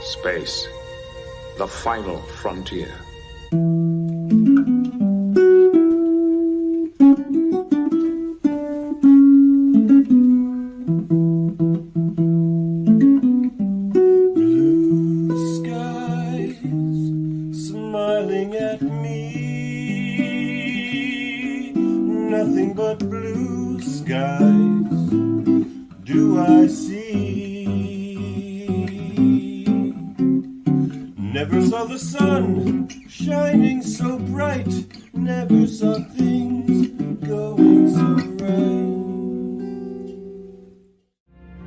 Space, the final frontier. Blue skies smiling at me, nothing but blue skies do I see. Never saw the sun shining so bright, never saw things going so right.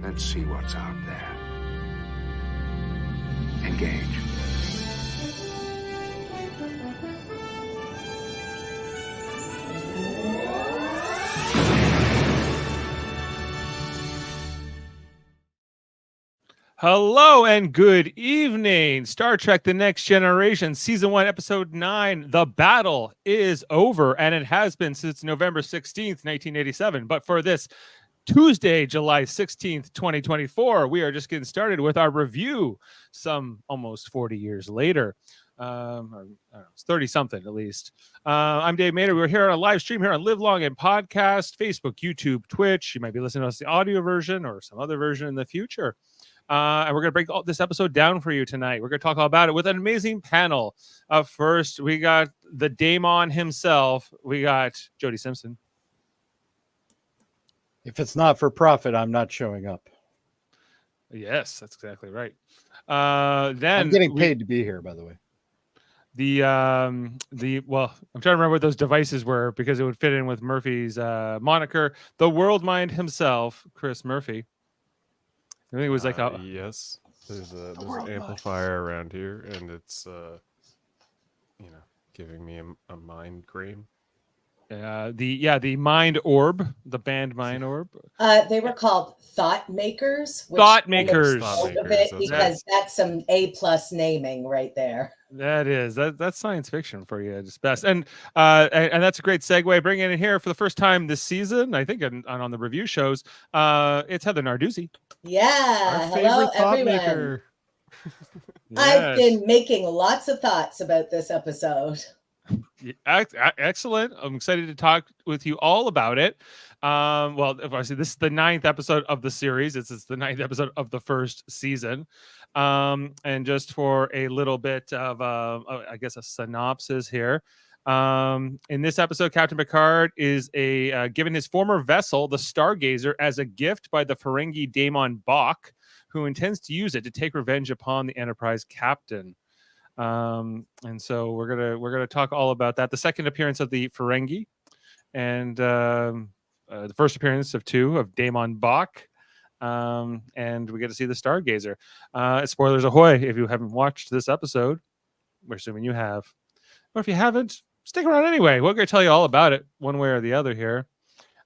Let's see what's out there. Engage. Hello and good evening. Star Trek The Next Generation, Season 1, Episode 9. The battle is over, and it has been since November 16th, 1987. But for this Tuesday, July 16th, 2024, we are just getting started with our review some almost 40 years later. Or, I don't know, it's 30 something at least. I'm Dave Maynard. We're here on a live stream here on Live Long and Podcast, Facebook, YouTube, Twitch. You might be listening to us the audio version or some other version in the future. And we're going to break this episode down for you tonight. We're going to talk all about it with an amazing panel. First, we got the Daemon himself. We got Jody Simpson. If it's not for profit, I'm not showing up. Yes, that's exactly right. Then I'm getting paid to be here, by the way. I'm trying to remember what those devices were because it would fit in with Murphy's moniker. The World Mind himself, Chris Murphy. I think it was like yes. There's an amplifier around here, and it's giving me a mind cream. The Mind Orb, the band Mind Orb. They were called Thought Makers. Thought Makers. Because that's some A+ naming right there. That is that's science fiction for you at its best, and that's a great segue. Bringing in here for the first time this season, I think, on the review shows. It's Heather Narduzzi. Yeah, hello everyone. Yes. I've been making lots of thoughts about this episode. Excellent. I'm excited to talk with you all about it. Obviously, this is the 9th episode of the series. It's the 9th episode of the first season. And just for a little bit of, I guess, a synopsis here. In this episode, Captain Picard is given his former vessel, the Stargazer, as a gift by the Ferengi Daemon Bach, who intends to use it to take revenge upon the Enterprise captain. And so we're gonna talk all about that. The second appearance of the Ferengi, and the first appearance of 2 of Daemon Bach. And we get to see the Stargazer. Spoilers ahoy! If you haven't watched this episode, we're assuming you have. Or if you haven't, stick around anyway. We're going to tell you all about it one way or the other here.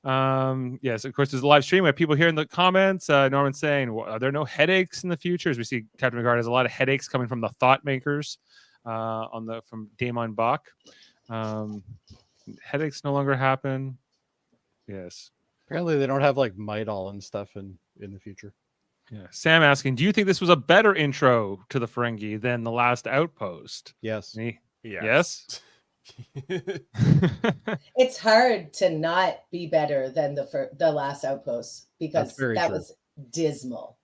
Yes, of course, there's a live stream. We have people here in the comments. Norman's saying, are there no headaches in the future? As we see, Captain Picard has a lot of headaches coming from the Thought Makers from Daemon Bach. Headaches no longer happen. Yes. Apparently, they don't have like Midol and stuff in the future. Yeah. Sam asking, do you think this was a better intro to the Ferengi than the last Outpost? Yes. Me? Yes. It's hard to not be better than the last Outpost because that was dismal.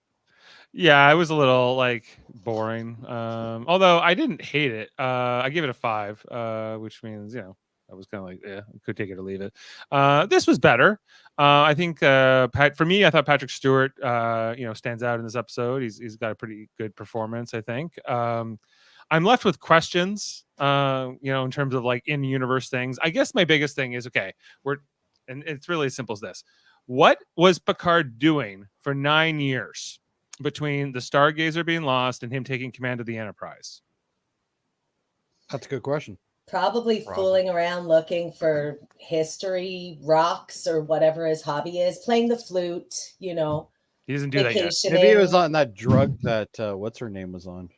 Yeah, it was a little boring. Although I didn't hate it. I gave it a 5, which means I was kind of could take it or leave it. This was better. I think for me, I thought Patrick Stewart stands out in this episode. He's got a pretty good performance, I think. I'm left with questions, in terms of in-universe things. I guess my biggest thing is, and it's really as simple as this. What was Picard doing for 9 years between the Stargazer being lost and him taking command of the Enterprise? That's a good question. Probably fooling around looking for history, rocks, or whatever his hobby is. Playing the flute, He doesn't do that yet. Maybe he was on that drug that, what's her name was on.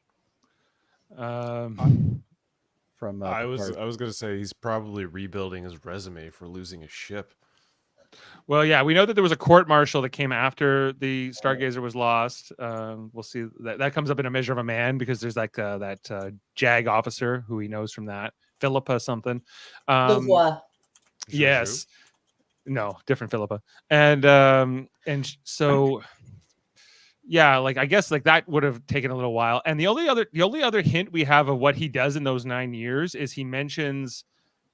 I was going to say he's probably rebuilding his resume for losing a ship. Well, yeah, we know that there was a court martial that came after the Stargazer was lost. We'll see that comes up in A Measure of a Man because there's like that JAG officer who he knows from that, Philippa something. Louvois. Yes, no, different Philippa, so yeah, like I guess like that would have taken a little while. And the only other hint we have of what he does in those 9 years is he mentions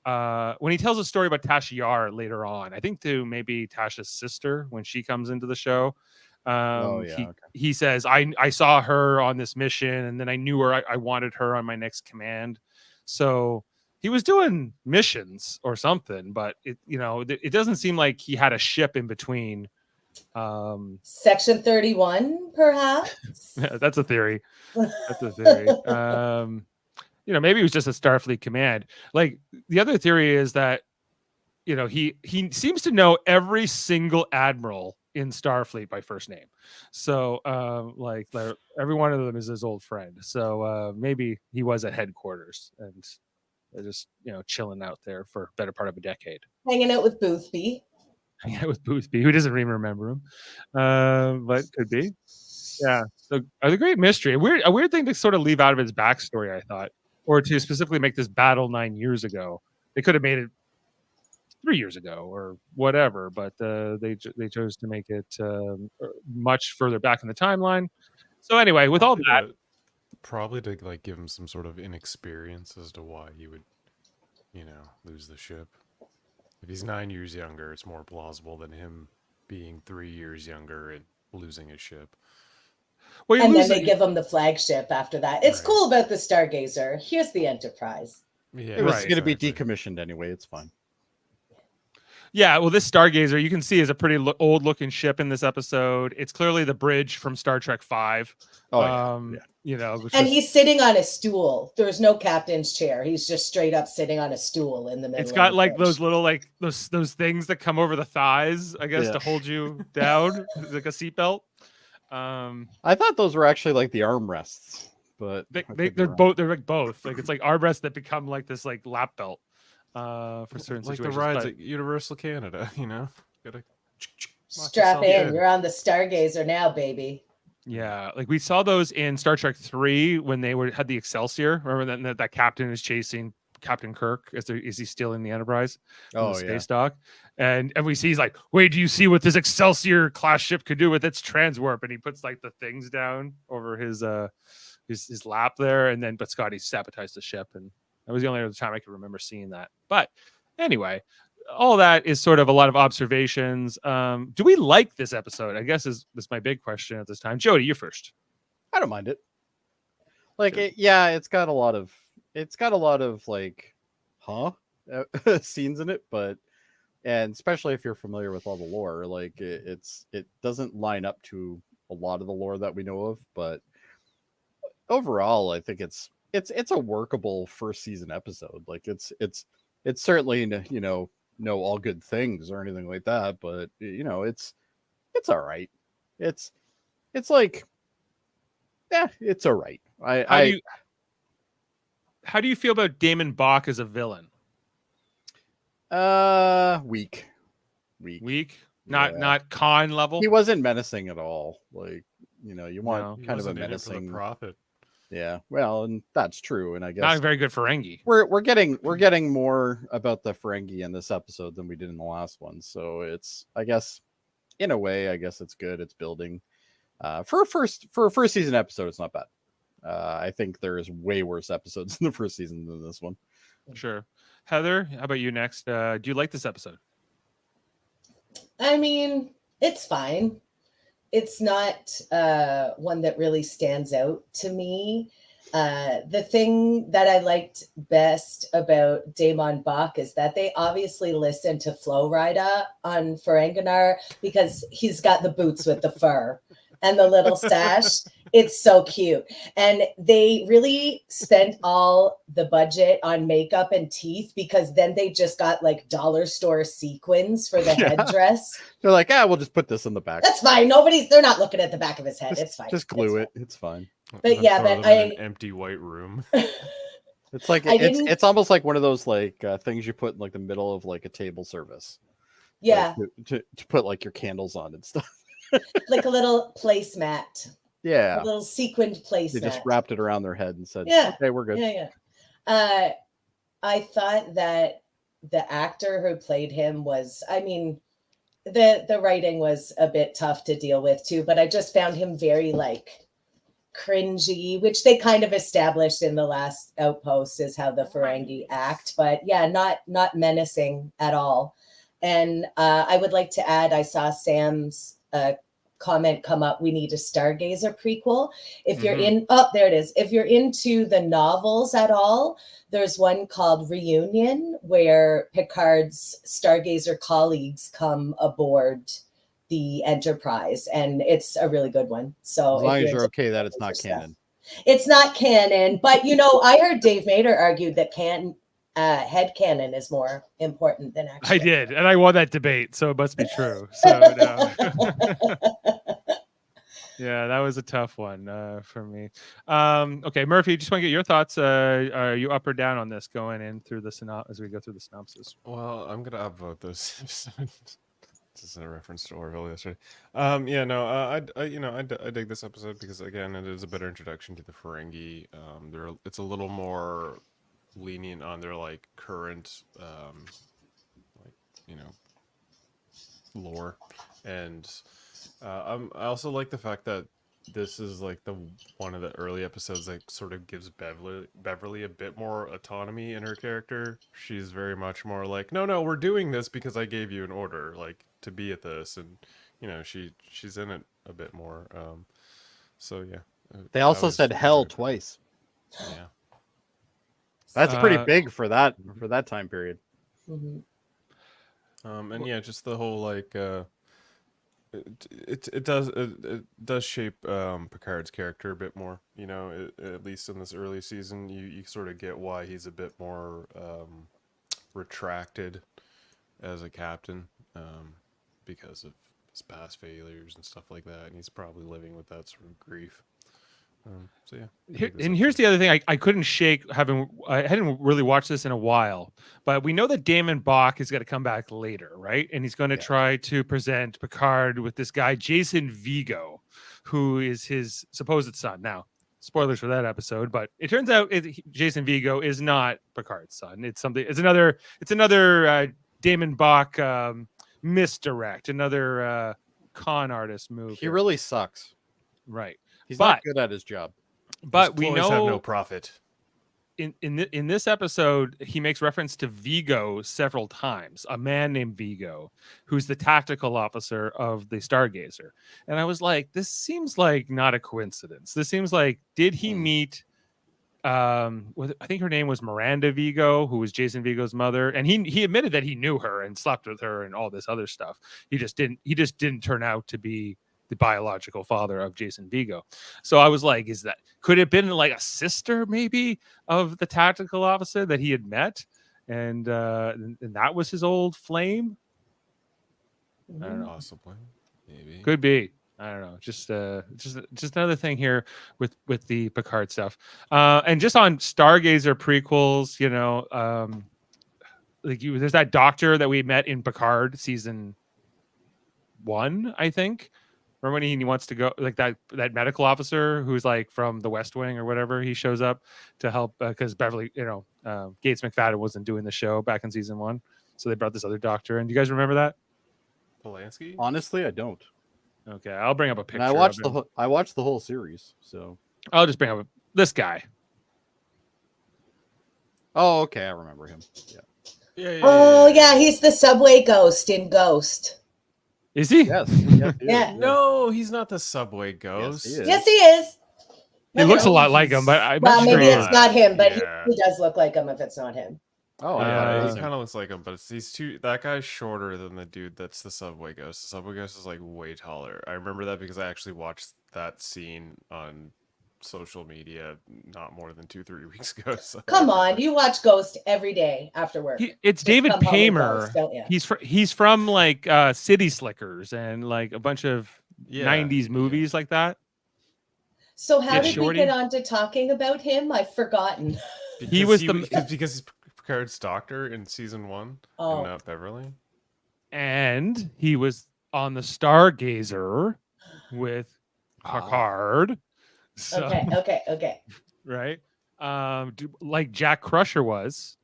when he tells a story about Tasha Yar later on, I think to maybe Tasha's sister when she comes into the show. He says, I saw her on this mission and then I knew her. I wanted her on my next command. So he was doing missions or something, but it doesn't seem like he had a ship in between. Section 31, perhaps. That's a theory. That's a theory. Maybe it was just a Starfleet command. Like the other theory is that, he seems to know every single admiral in Starfleet by first name. So, every one of them is his old friend. So maybe he was at headquarters and they're just, chilling out there for a better part of a decade. Hanging out with Boothby. Hanging out with Boothby, who doesn't even remember him, but could be. Yeah. So, the great mystery. A weird thing to sort of leave out of his backstory, I thought. Or to specifically make this battle 9 years ago. They could have made it 3 years ago or whatever, but they chose to make it much further back in the timeline. So anyway, with all that, probably to like give him some sort of inexperience as to why he would, lose the ship. If he's 9 years younger, it's more plausible than him being 3 years younger and losing his ship. Well, and then they give him the flagship after that. It's cool about the Stargazer. Here's the Enterprise. Yeah, it was going to be decommissioned anyway. It's fine. Yeah, well, this Stargazer you can see is a pretty old-looking ship in this episode. It's clearly the bridge from Star Trek V. Oh, yeah. And he's sitting on a stool. There's no captain's chair. He's just straight up sitting on a stool in the middle. It's got like those little those things that come over the thighs, I guess, to hold you down, like a seatbelt. I thought those were actually like the armrests, but they're both. They're like both. Like it's like armrests that become like this like lap belt for certain like situations. The rides at Universal Canada, gotta strap in. You're on the Stargazer now, baby. Yeah, like we saw those in Star Trek 3 when they had the Excelsior. Remember that captain is chasing Captain Kirk is he still in the Enterprise? The space dock, and we see he's like, wait, do you see what this Excelsior class ship could do with its transwarp? And he puts like the things down over his lap there, and then but Scotty sabotaged the ship, and that was the only other time I could remember seeing that. But anyway, all that is sort of a lot of observations. Do we like this episode? I guess is my big question at this time. Jody, you first. I don't mind it. Like it's got a lot of like scenes in it, and especially if you're familiar with all the lore, like it doesn't line up to a lot of the lore that we know of, but overall I think it's a workable first season episode. Like it's certainly no all good things or anything like that, but it's all right. It's like it's all right. How do you feel about Damon Bach as a villain? Weak. Not Khan level. He wasn't menacing at all. Like you want kind of a menacing prophet. Yeah, well, and that's true. And I guess not very good Ferengi. We're getting more about the Ferengi in this episode than we did in the last one. So it's, I guess, in a way, I guess it's good. It's building. For a first season episode, it's not bad. I think there's way worse episodes in the first season than this one. Sure. Heather, how about you next? Do you like this episode? I mean, it's fine. It's not one that really stands out to me. The thing that I liked best about Damon Bach is that they obviously listen to Flo Rida on Ferenginar because he's got the boots with the fur and the little stash. It's so cute. And they really spent all the budget on makeup and teeth because then they just got like dollar store sequins for the headdress. They're like, we'll just put this in the back. That's fine. They're not looking at the back of his head. It's fine. Just glue it. It's fine. But yeah, but an empty white room. It's like it's almost like one of those like things you put in like the middle of like a table service. Yeah, to put like your candles on and stuff. like a little placemat, Yeah, a little sequined they just placemat. wrapped it around their head and said, Yeah. "Okay, we're good." Yeah. I thought that the actor who played him was, I mean, the writing was a bit tough to deal with too, but I just found him very like cringy, which they kind of established in the last Outpost is how the Ferengi act, but yeah, not menacing at all. And I would like to add, I saw Sam's comment come up, we need a Stargazer prequel. If you're in, oh, there it is. If you're into the novels at all, there's one called Reunion where Picard's Stargazer colleagues come aboard the Enterprise, and it's a really good one. So As long if as you're into okay that it's Stargazer not stuff. canon. It's not canon, but you know, I heard Dave Mader argued that head canon is more important than actual. I did, and I won that debate, so it must be true. So no. Yeah, that was a tough one for me. Okay, Murphy, just want to get your thoughts. Are you up or down on this going in through the as we go through the synopsis? Well, I'm gonna upvote this. This is a reference to Orville yesterday. Yeah, no, I dig this episode because again, it is a better introduction to the Ferengi. It's a little more lenient on their like current, like lore, and I also like the fact that this is like one of the early episodes that sort of gives Beverly a bit more autonomy in her character. She's very much more like, no, we're doing this because I gave you an order, like to be at this, and she's in it a bit more. So yeah. They also said hell twice. Yeah. That's pretty big for that time period. Mhm. And yeah, just the whole like it does shape Picard's character a bit more. At least in this early season, you sort of get why he's a bit more retracted as a captain, because of his past failures and stuff like that, and he's probably living with that sort of grief. So yeah. Here's the other thing I couldn't shake I hadn't really watched this in a while, but we know that Damon Bach is going to come back later, right? And he's going to try to present Picard with this guy Jason Vigo, who is his supposed son. Now, spoilers for that episode, but it turns out Jason Vigo is not Picard's son. It's another Damon Bach misdirect, another con artist move. He really sucks. Right. He's not good at his job. But we know have no profit. In this episode, he makes reference to Vigo several times, a man named Vigo, who's the tactical officer of the Stargazer. And I was like, this seems like not a coincidence. This seems like, did he meet I think her name was Miranda Vigo, who was Jason Vigo's mother, and he admitted that he knew her and slept with her and all this other stuff. He just didn't turn out to be the biological father of Jason Vigo. So I was like, could it have been like a sister maybe of the tactical officer that he had met, and that was his old flame? I don't know. Possibly, maybe. Could be. I don't know. Just another thing here with the Picard stuff, and just on Stargazer prequels. There's that doctor that we met in Picard season 1, I think. Remember when he wants to go, like that medical officer who's like from the West Wing or whatever, he shows up to help because Beverly, Gates McFadden wasn't doing the show back in season 1, so they brought this other doctor in. Do you guys remember that? Polanski? Honestly, I don't. Okay, I'll bring up a picture. And I watched the whole series, so I'll just bring up this guy. Oh, okay, I remember him. Yeah. Yeah, he's the subway ghost in Ghost. Is he? Yes. Yeah. No, he's not the subway ghost. Yes, he is. He looks a lot like him, but maybe it's not him, but Yeah. he does look like him if it's not him. Oh, Yeah, yeah. he kind of looks like him, but he's that guy's shorter than the dude that's the subway ghost. The subway ghost is like way taller. I remember that because I actually watched that scene on social media not more than 2-3 weeks ago. So. Come on, you watch Ghost every day after work. It's Just David come home with Paymer. Ghost, don't you? He's from like City Slickers and like a bunch of 90s movies like that. So how Yeah, did Shorty. we get on to talking about him? I've forgotten. He was because he's Picard's doctor in season 1 Oh. and not Beverly. and he was on the Stargazer with Picard. So, Okay. right, like Jack Crusher was,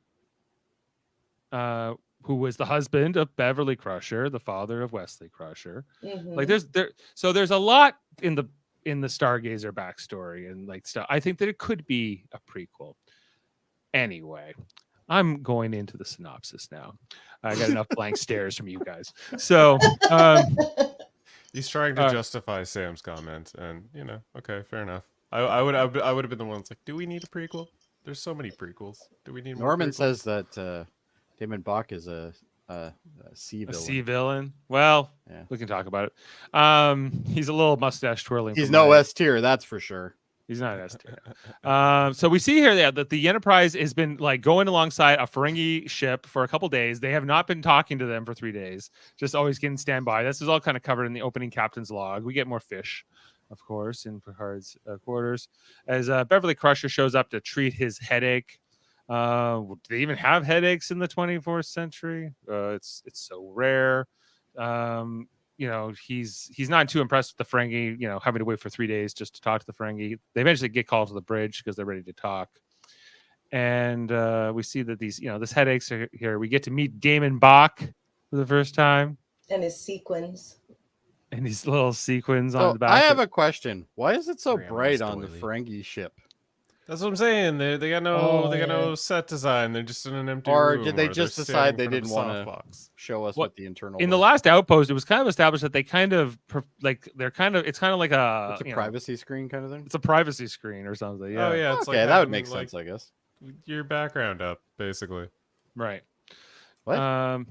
who was the husband of Beverly Crusher, the father of Wesley Crusher. Like there's a lot in the Stargazer backstory and like stuff. I think that it could be a prequel. Anyway, I'm going into the synopsis now. I got enough blank stares from you guys. So He's trying to justify Sam's comment, and okay, fair enough. I would have been the one that's like, do we need a prequel? There's so many prequels. Do we need more Norman prequels? says that Damon Bach is a sea villain. a sea villain. Well, Yeah. we can talk about it. He's a little mustache twirling. He's from no my- S tier, that's for sure. He's not S tier. So we see here that the Enterprise has been like going alongside a Ferengi ship for a couple days. They have not been talking to them for 3 days. Just always getting standby. This is all kind of covered in the opening captain's log. We get more fish, of course, in Picard's quarters as Beverly Crusher shows up to treat his headache. Do they even have headaches in the 24th century? It's so rare. He's not too impressed with the Ferengi, having to wait for 3 days just to talk to the Ferengi. They eventually get called to the bridge because they're ready to talk. And we see that these, this headaches are here. We get to meet Damon Bach for the first time. And his sequins. And these little sequins So on the back. I have a question. Why is it so Grandma's bright on the doily. Ferengi ship? That's what I'm saying. They got no set design. They're just in an empty room. Or did they they're just standing decide in they front of a didn't want to softbox. show us What- what the internal in the was? last outpost, it was kind of established that they kind of it's kind of like a, It's a privacy screen kind of thing? it's a privacy screen or something. Yeah. Oh yeah, it's Okay, like that would having, make like, sense, I guess. your background up, basically. Right. What? Um,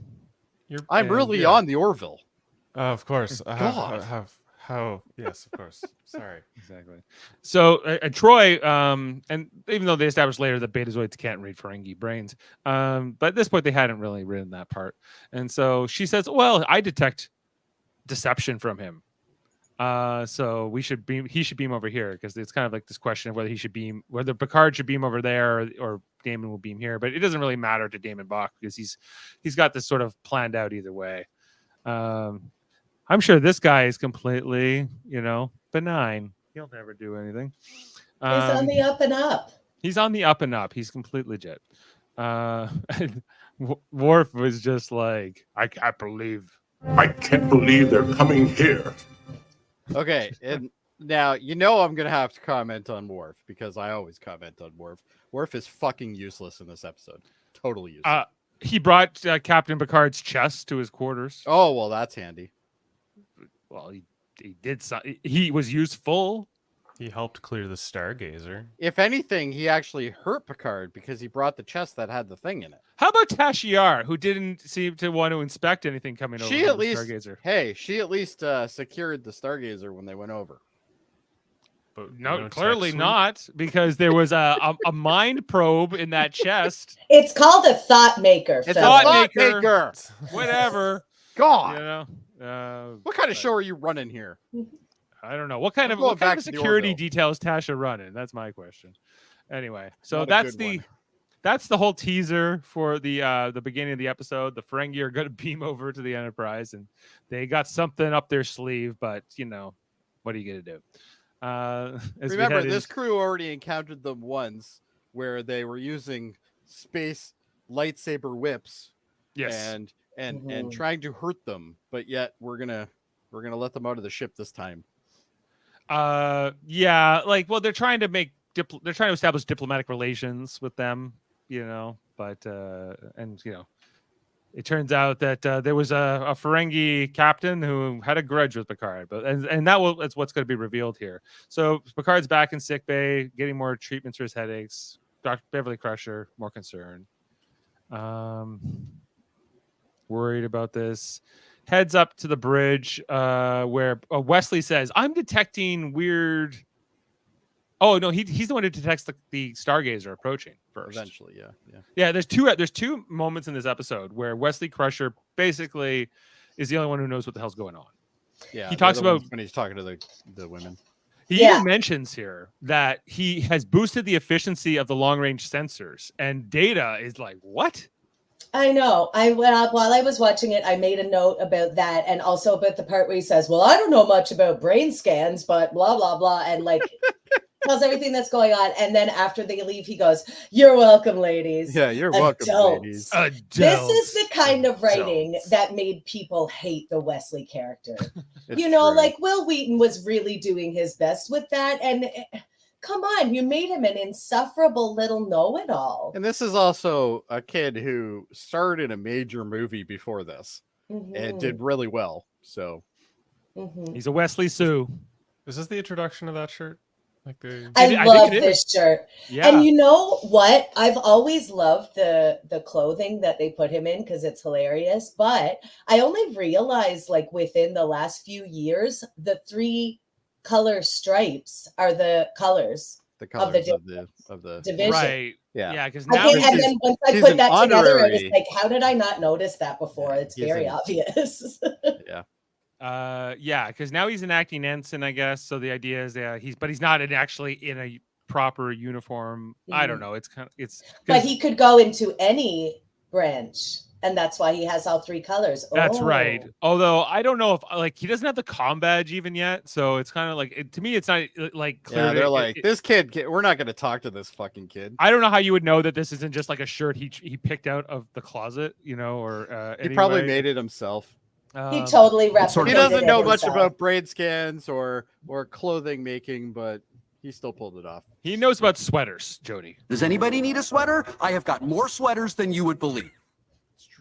I'm really on the Orville. Of course. God. How? Yes, of course. Sorry. Exactly. So Troy, and even though they established later that Betazoids can't read Ferengi brains, but at this point they hadn't really written that part. And so she says, "Well, I detect deception from him. So he should beam over here because it's kind of like this question of whether Picard should beam over there or Damon will beam here. But it doesn't really matter to Damon Bach because he's got this sort of planned out either way. I'm sure this guy is completely, benign. He'll never do anything. He's on the up and up. He's on the up and up. He's completely legit. And Worf was just like, I can't believe they're coming here. Okay, and now I'm gonna have to comment on Worf because I always comment on Worf. Worf is fucking useless in this episode. Totally useless. he brought Captain Picard's chest to his quarters. Oh well, that's handy. Well, he did something. He was useful. He helped clear the Stargazer. If anything, he actually hurt Picard because he brought the chest that had the thing in it. How about Tashiar, who didn't seem to want to inspect anything coming over She from at the least, Stargazer? she at least secured the Stargazer when they went over. But No, clearly tech not, because there was a mind probe in that chest. It's called a thought maker. It's fella. a thought maker. maker. Whatever. God, What what kind of show are you running here? I don't know. What kind I'm of going back to the security Orville. details Tasha running? That's my question. Anyway, so Not a that's good one. that's the whole teaser for the beginning of the episode. The Ferengi are going to beam over to the Enterprise, and they got something up their sleeve. But what are you going to do? As we Remember, head this in- crew already encountered them once, where they were using space lightsaber whips yes, and Mhm. trying to hurt them, but yet we're gonna let them out of the ship this time. yeah, they're trying to they're trying to establish diplomatic relations with them, but it turns out that there was a Ferengi captain who had a grudge with Picard, that's what's going to be revealed here. So Picard's back in sickbay, getting more treatments for his headaches. Dr. Beverly Crusher more concerned, worried about this. Heads up to the bridge where Wesley says, "I'm detecting weird." Oh no, he's the one who detects the Stargazer approaching first. Eventually, yeah. Yeah, there's two moments in this episode where Wesley Crusher basically is the only one who knows what the hell's going on. Yeah, He they're talks the ones about- when he's talking to the women. He Yeah. even mentions here that he has boosted the efficiency of the long range sensors, and Data is like, "What?" I know. While I was watching it, I made a note about that, and also about the part where he says, "Well, I don't know much about brain scans, but blah blah blah," and like tells everything that's going on. And then after they leave, he goes, "You're welcome, ladies." Yeah, you're welcome, ladies. This is the kind of writing Adults. that made people hate the Wesley character. It's You know, true. like Will Wheaton was really doing his best with that, and come on, you made him an insufferable little know-it-all. And this is also a kid who starred in a major movie before this and did really well. So He's a Wesley Sue. Is this the introduction of that shirt? Like the I think love it this shirt. Yeah. And you know what? I've always loved the clothing that they put him in because it's hilarious. But I only realized, like, within the last few years, the 3 color stripes are the colors the colors of the division. Right. Yeah. Yeah, because now Okay, and then once I he's put an that together, I was honorary- like, how did I not notice that before? Yeah, It's he's very an- obvious. yeah, because now he's an acting ensign, I guess. So the idea is he's not actually in a proper uniform. I don't know. It's But he could go into any branch, and that's why he has all 3 colors. That's right. Oh. Although I don't know if like he doesn't have the comm badge even yet, so it's kind of like to me, it's not like clear. Yeah, they're like, this kid, we're not going to talk to this fucking kid. I don't know how you would know that this isn't just like a shirt he picked out of the closet, or He probably made it himself. He totally replicated He doesn't know it much himself. about brain scans or clothing making, but he still pulled it off. He knows about sweaters, Jody. Does anybody need a sweater? I have got more sweaters than you would believe.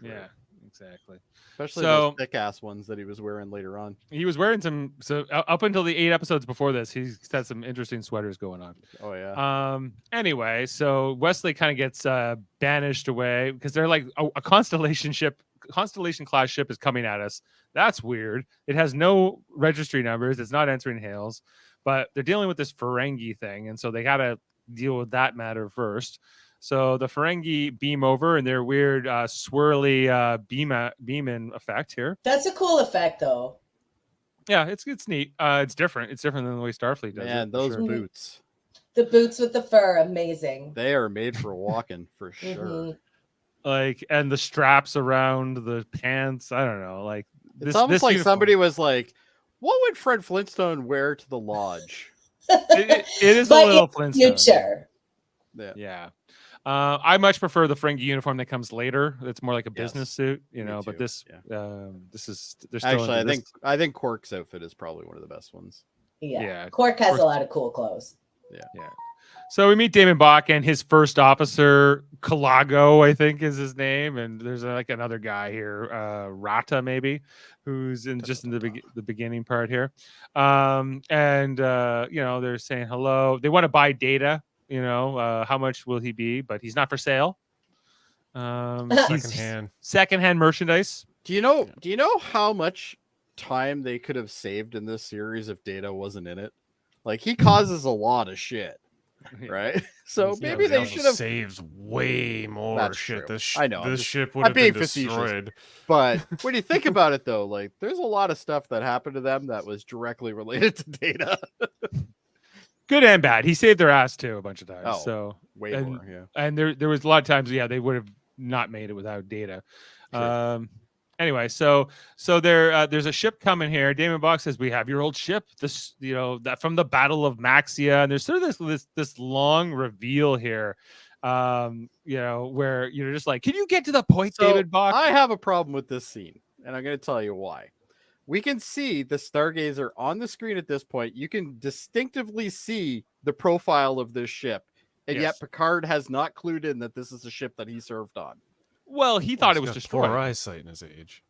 Yeah, exactly. Especially So- those thick ass ones that he was wearing later on. He was wearing some. So up until the 8 episodes before this, he's had some interesting sweaters going on. Oh yeah. Anyway, so Wesley kind of gets banished away because they're like a constellation class ship is coming at us. That's weird. It has no registry numbers. It's not answering hails, but they're dealing with this Ferengi thing, and so they got to deal with that matter first. So the Ferengi beam over, and their weird swirly beam-in effect here. That's a cool effect, though. Yeah, it's neat. It's different. It's different than the way Starfleet does Man, it. for those sure. boots. The boots with the fur, amazing. They are made for walking for sure. Mhm. Like, and the straps around the pants. I don't know. Like It's almost like uniform. somebody was like, what would Fred Flintstone wear to the lodge? It is a But little in Flintstone. future. Yeah. I much prefer the Ferengi uniform that comes later. It's more like a Yes. business suit, Me But too, this, yeah. this is they're still Actually, into this. I think Quark's outfit is probably one of the best ones. Yeah. Yeah. Quark has Quark's- a lot of cool clothes. Yeah. So we meet Damon Bach and his first officer, Kalago, I think is his name, and there's like another guy here, Rata maybe, who's in the beginning part here, and they're saying hello. They want to buy Data. How much will he be? But he's not for sale. He's secondhand merchandise. Do you know how much time they could have saved in this series if Data wasn't in it? Like, he causes a lot of shit, right? So maybe they should have saves way more That's shit. true. This I know, this I'm ship would have being been facetious. destroyed. But when you think about it, though, like, there's a lot of stuff that happened to them that was directly related to Data. Good and bad. He saved their ass too a bunch of times. Oh, So way and, more, yeah. And there was a lot of times, they would have not made it without Data. Sure. Anyway, so there's a ship coming here. Damon Bach says, "We have your old ship. This, that from the Battle of Maxia." And there's sort of this long reveal here, where you're just like, "Can you get to the point, So, David Bach?" I have a problem with this scene, and I'm going to tell you why. We can see the Stargazer on the screen at this point. You can distinctively see the profile of this ship, and Yes. yet Picard has not clued in that this is a ship that he served on. Well, he thought it was He's got destroyed. poor eyesight in his age.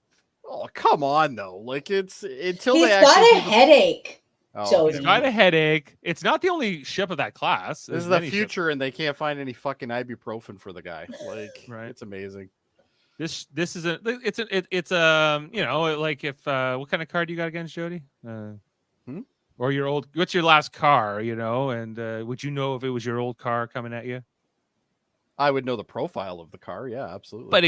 Oh, come on, though. Like, it's until He's they got actually a do the- headache, Oh, Jody. He's got a headache. It's not the only ship of that class. This There's is the many ships. future, and they can't find any fucking ibuprofen for the guy. Like, Right. It's amazing. This is like if what kind of car do you got against Jody? Or your old? What's your last car? And would you know if it was your old car coming at you? I would know the profile of the car. Yeah, absolutely. But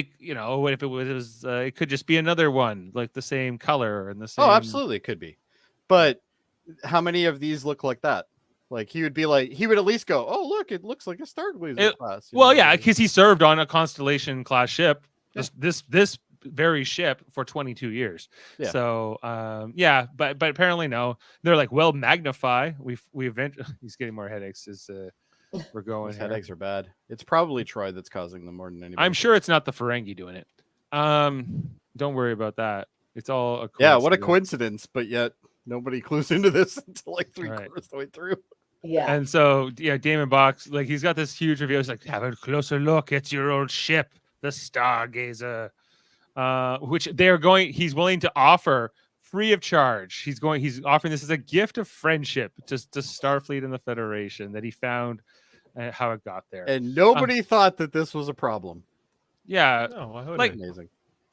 what if it was? It could just be another one, like the same color and the same. Oh, absolutely, it could be. But how many of these look like that? Like, he would at least go, "Oh, look, it looks like a Stargazer class." Well, yeah, because he served on a Constellation class ship. this very ship for 22 years. Yeah. So but apparently no. They're like, well, magnify. He's getting more headaches as we're going Those here. headaches are bad. It's probably Troy that's causing them more than anybody. I'm sure it's not the Ferengi doing it. Don't worry about that. It's all a Yeah, what a coincidence. coincidence, but yet nobody clues into this until like three Right. quarters of the way through. Yeah. And so, Damon Box, like, he's got this huge reveal. He's like, have a closer look. It's your old ship, the Stargazer, which he's willing to offer free of charge. He's offering this as a gift of friendship to Starfleet and the Federation that he found how it got there. And nobody thought that this was a problem. Yeah. No, why would Like, it? Amazing.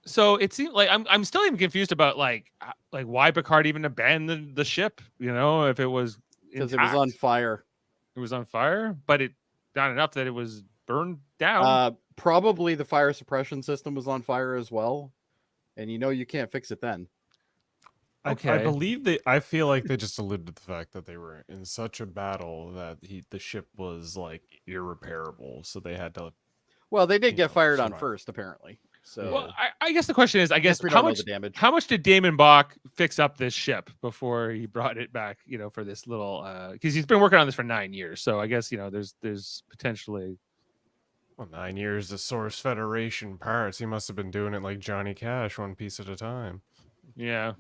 So it seems like I'm still even confused about like why Picard even abandoned the ship, if it was Because it was on fire. It was on fire, but it not enough that it was burned down. Probably the fire suppression system was on fire as well. And you can't fix it then. Okay. I believe I feel like they just alluded to the fact that they were in such a battle that the ship was like irreparable, so they had to. Well, they did get fired on survive. first, apparently. So Well, I guess the question is, we don't know the damage. how much did Damon Bach fix up this ship before he brought it back, for this little, because he's been working on this for 9 years. So I guess, there's potentially. Well, 9 years to source Federation parts. He must have been doing it like Johnny Cash, one piece at a time. Yeah.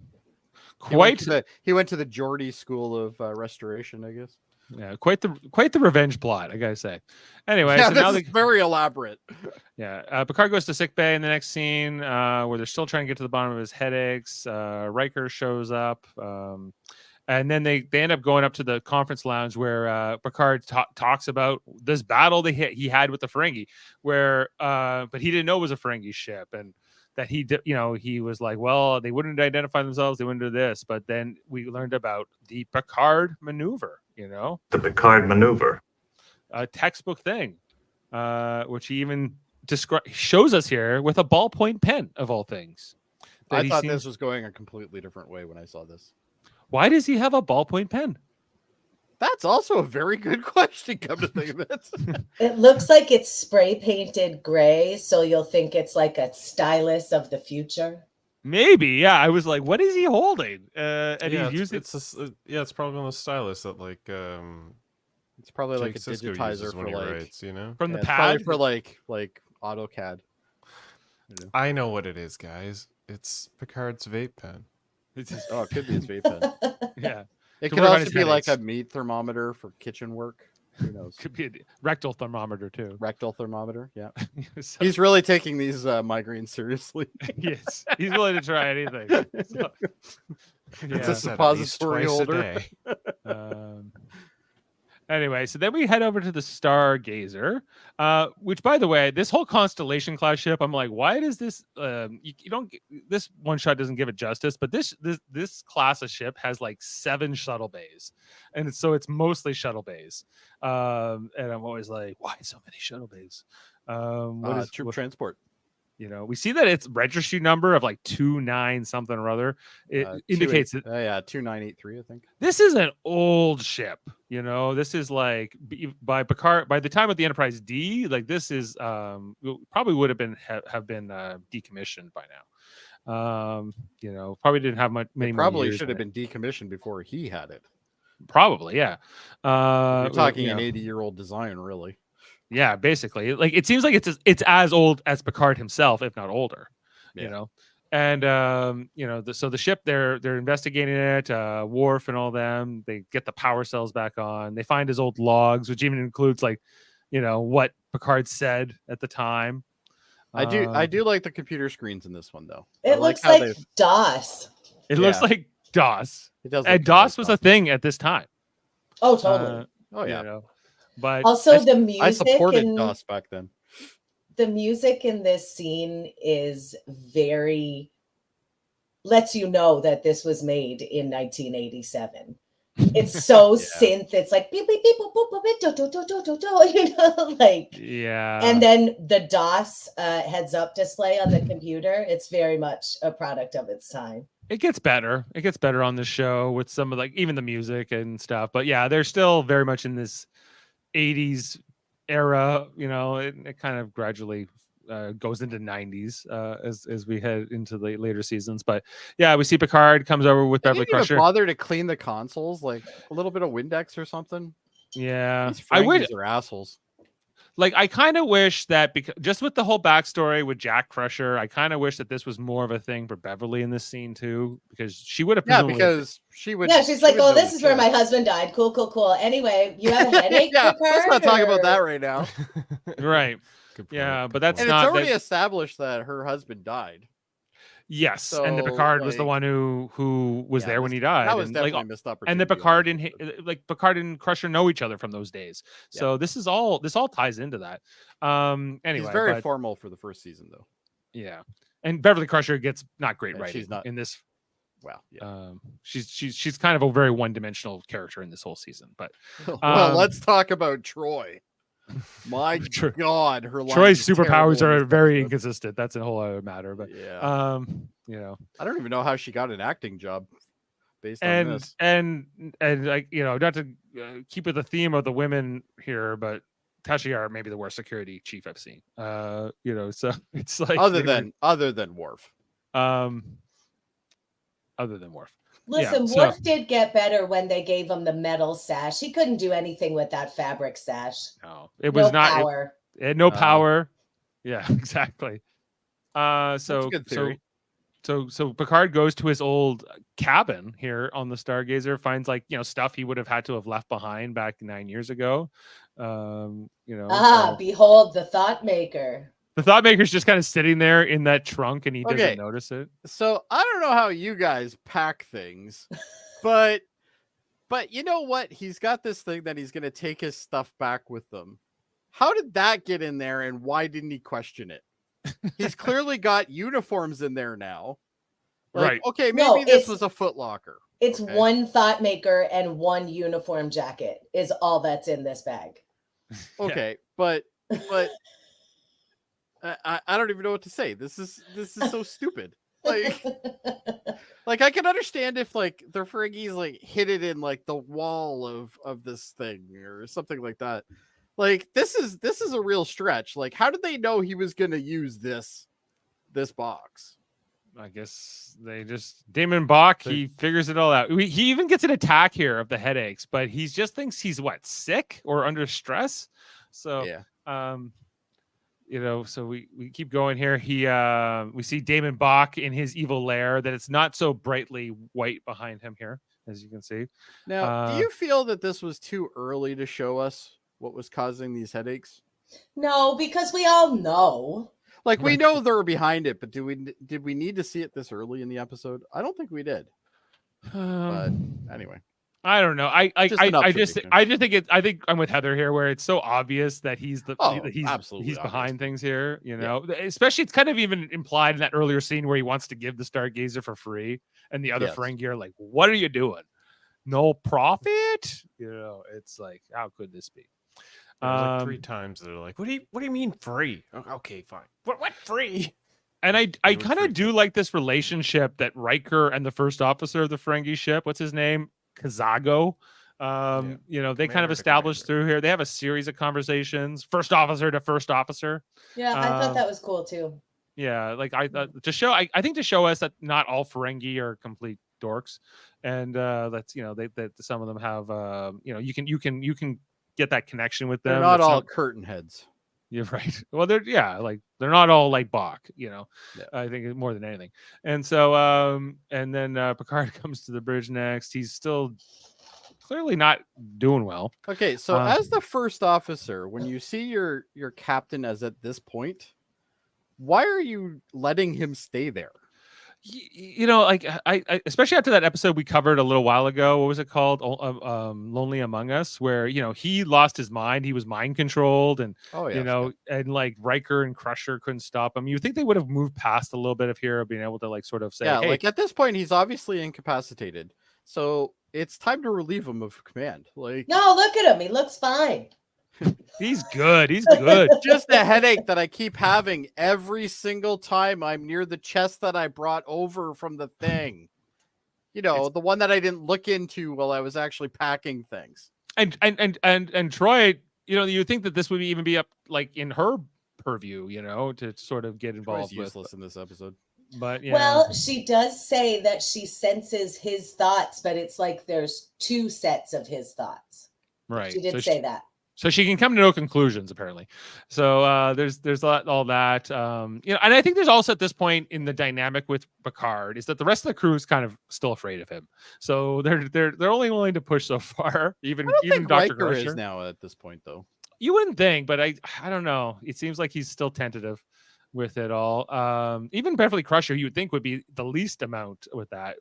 He went to the Jody School of Restoration, I guess. Yeah, quite the revenge plot, I gotta say. Anyway, Yeah, so now this is very elaborate. Yeah, Picard goes to sickbay in the next scene where they're still trying to get to the bottom of his headaches. Riker shows up, and then they end up going up to the conference lounge where Picard talks about this battle he had with the Ferengi, where but he didn't know it was a Ferengi ship, and that he was like, well, they wouldn't identify themselves, they wouldn't do this, but then we learned about the Picard maneuver. The Picard maneuver. A textbook thing, which he even shows us here with a ballpoint pen of all things. I thought this was going a completely different way when I saw this. Why does he have a ballpoint pen? That's also a very good question, come to think of it. It looks like it's spray painted gray, so you'll think it's like a stylus of the future. Maybe, yeah. I was like, what is he holding? And yeah, he's used it. It's probably on the stylus that like It's probably like a Jake Sisko digitizer uses for when he like writes, From the it's probably pad for like AutoCAD. I know what it is, guys. It's Picard's vape pen. It's just, Oh, it could be his vape pen. yeah. It To could work on also his be like a headaches. meat thermometer for kitchen work. Who knows? Could be a rectal thermometer too. Rectal thermometer. Yeah. So, He's really taking these migraines seriously. yes, he's willing to try anything. So, It's yeah. a suppository Twice a holder. day. Anyway, so then we head over to the Stargazer, which, by the way, this whole Constellation class ship, I'm like, why does this? You don't this one shot doesn't give it justice, but this class of ship has like 7 shuttle bays, and it's mostly shuttle bays, and I'm always like, why so many shuttle bays? What is troop transport? we see that it's registry number of like 29 something or other. It indicates that 2983, I think. this is an old ship. This is like by Picard, by the time of the Enterprise D, like this is probably would have been decommissioned by now. Probably didn't have many more Probably years should in have it. been decommissioned before he had it. Probably, yeah. You're talking an 80-year-old design, really. Yeah, basically. Like it seems like it's as old as Picard himself, if not older. Yeah. And so the ship, they're investigating it, Worf and all them. They get the power cells back on. They find his old logs, which even includes like, what Picard said at the time. I do like the computer screens in this one though. It looks like DOS. It looks like DOS. It does. And DOS was a thing at this time. Oh, totally. Oh yeah. But also, the music I supported and DOS back then. the music in this scene is very lets you know that this was made in 1987. It's so synth. It's like beep beep beep boop boop boop beep, do do do do do do, like yeah. And then the DOS heads up display on the computer. It's very much a product of its time. It gets better. It gets better on the show with some of like even the music and stuff. But yeah, they're still very much in this 80s era. It kind of gradually goes into 90s as we head into the later seasons. But yeah, we see Picard comes over with They Beverly didn't even Crusher. bother to clean the consoles, like a little bit of Windex or something. Yeah, These I would. Ferengies are assholes. Like, I kind of wish that because just with the whole backstory with Jack Crusher, I kind of wish that this was more of a thing for Beverly in this scene too, because she would have Yeah, presumably. because she would. Yeah, she's she like, would oh, know this the is where shit. my husband died. Cool, cool, cool. Anyway, you have a headache, Yeah, Picard? let's not talk about that or- right now. Right. Good point, Yeah, good but that's And point. it's not already that. established that her husband died. Yes, and the So, Picard was the like, one who was yeah, there when he died. That was and, definitely like, a missed and opportunity. the Picard Picard and Crusher know each other from those days. Yeah. So this all ties into that. Anyway, He's very but, formal for the first season, though. yeah. And Beverly Crusher gets not great And writing she's not- in this. Wow. Yeah. She's kind of a very one-dimensional character in this whole season. But Well, let's talk about Troy. My God, her lines Troy's are superpowers terrible in are this very episode. inconsistent. That's a whole other matter. But Yeah. you know, I don't even know how she got an acting job based on this. and like, you know, not to keep with the theme of the women here, but Tasha Yar may be the worst security chief I've seen. You know, so it's like Other than Worf. Other than Worf. Listen, so- Worf did get better when they gave him the metal sash. He couldn't do anything with that fabric sash. No, it was No not. power. It had no No. power. Yeah, exactly. That's a So good theory. so Picard goes to his old cabin here on the Stargazer, finds, like, you know, stuff he would have had to have left behind back 9 years ago. You know, Behold the thought maker. the Thought Maker's just kind of sitting there in that trunk, and he Okay. doesn't notice it. So I don't know how you guys pack things, but you know what? He's got this thing that he's going to take his stuff back with them. How did that get in there, and why didn't he question it? He's clearly got uniforms in there now. Like, Right. okay, maybe No, this it's- was a footlocker. It's Okay. one thought maker and one uniform jacket is all that's in this bag. Okay, but I don't even know what to say. This is so stupid. Like I can understand if, like, the Ferengis, like, hid it in, like, the wall of this thing or something like that. Like, this is a real stretch. Like, how did they know he was going to use this box? I guess they just Damon Bach. He figures it all out. He even gets an attack here of the headaches, but he just thinks he's sick or under stress. So Yeah. you know, so we keep going here. We see Damon Bach in his evil lair, that it's not so brightly white behind him here, as you can see. Now, do you feel that this was too early to show us what was causing these headaches? No, because we all know. Like, we know they're behind it, but did we need to see it this early in the episode? I don't think we did. But anyway, I don't know. I Just an observation. just think I think I'm with Heather here, where it's so obvious that he's absolutely he's obvious. behind things here. You know, especially it's kind of even implied in that earlier scene where he wants to give the Stargazer for free, and the other Yes. Ferengi are like, "What are you doing? No profit?" You know, it's like, how could this be? There's like 3 times that are like, what do you mean free? Okay, fine. What free? And I would kind of freak do like this relationship that Riker and the first officer of the Ferengi ship, what's his name? Kazago. You know, they kind of Commander to established commander. through here. They have a series of conversations, first officer to first officer. Yeah, I thought that was cool too. Yeah, like I think to show us that not all Ferengi are complete dorks, and that's, you know, that some of them have you know, you can get that connection with them. they're not It's all curtain heads. You're right. Well, they're they're not all like Bach, you know. Yeah. I think more than anything. And so and then Picard comes to the bridge next. He's still clearly not doing well. Okay, so as the first officer, when you see your captain as at this point, why are you letting him stay there? You know, like I especially after that episode we covered a little while ago. What was it called? Lonely Among Us, where, you know, he lost his mind. He was mind controlled, and Oh yeah, you know, and like Riker and Crusher couldn't stop him. You think they would have moved past a little bit of here of being able to, like, sort of say, yeah. hey, Like, at this point, he's obviously incapacitated, so it's time to relieve him of command. Like, No, look at him. He looks fine. he's good. He's good. just a headache that I keep having every single time I'm near the chest that I brought over from the thing. You know, the one that I didn't look into while I was actually packing things. And Troy, you know, you think that this would even be up like in her purview, to sort of get Troy's involved with. useless in this episode. But yeah. Well, she does say that she senses his thoughts, but it's like there's two sets of his thoughts. Right. She did say that. So she can come to no conclusions, apparently. So there's all that, and I think there's also at this point in the dynamic with Picard is that the rest of the crew is kind of still afraid of him. So they're only willing to push so far. Even Dr. Riker Crusher is now at this point, though. You wouldn't think, but I don't know. It seems like he's still tentative with it all. Even Beverly Crusher, you would think would be the least amount with that.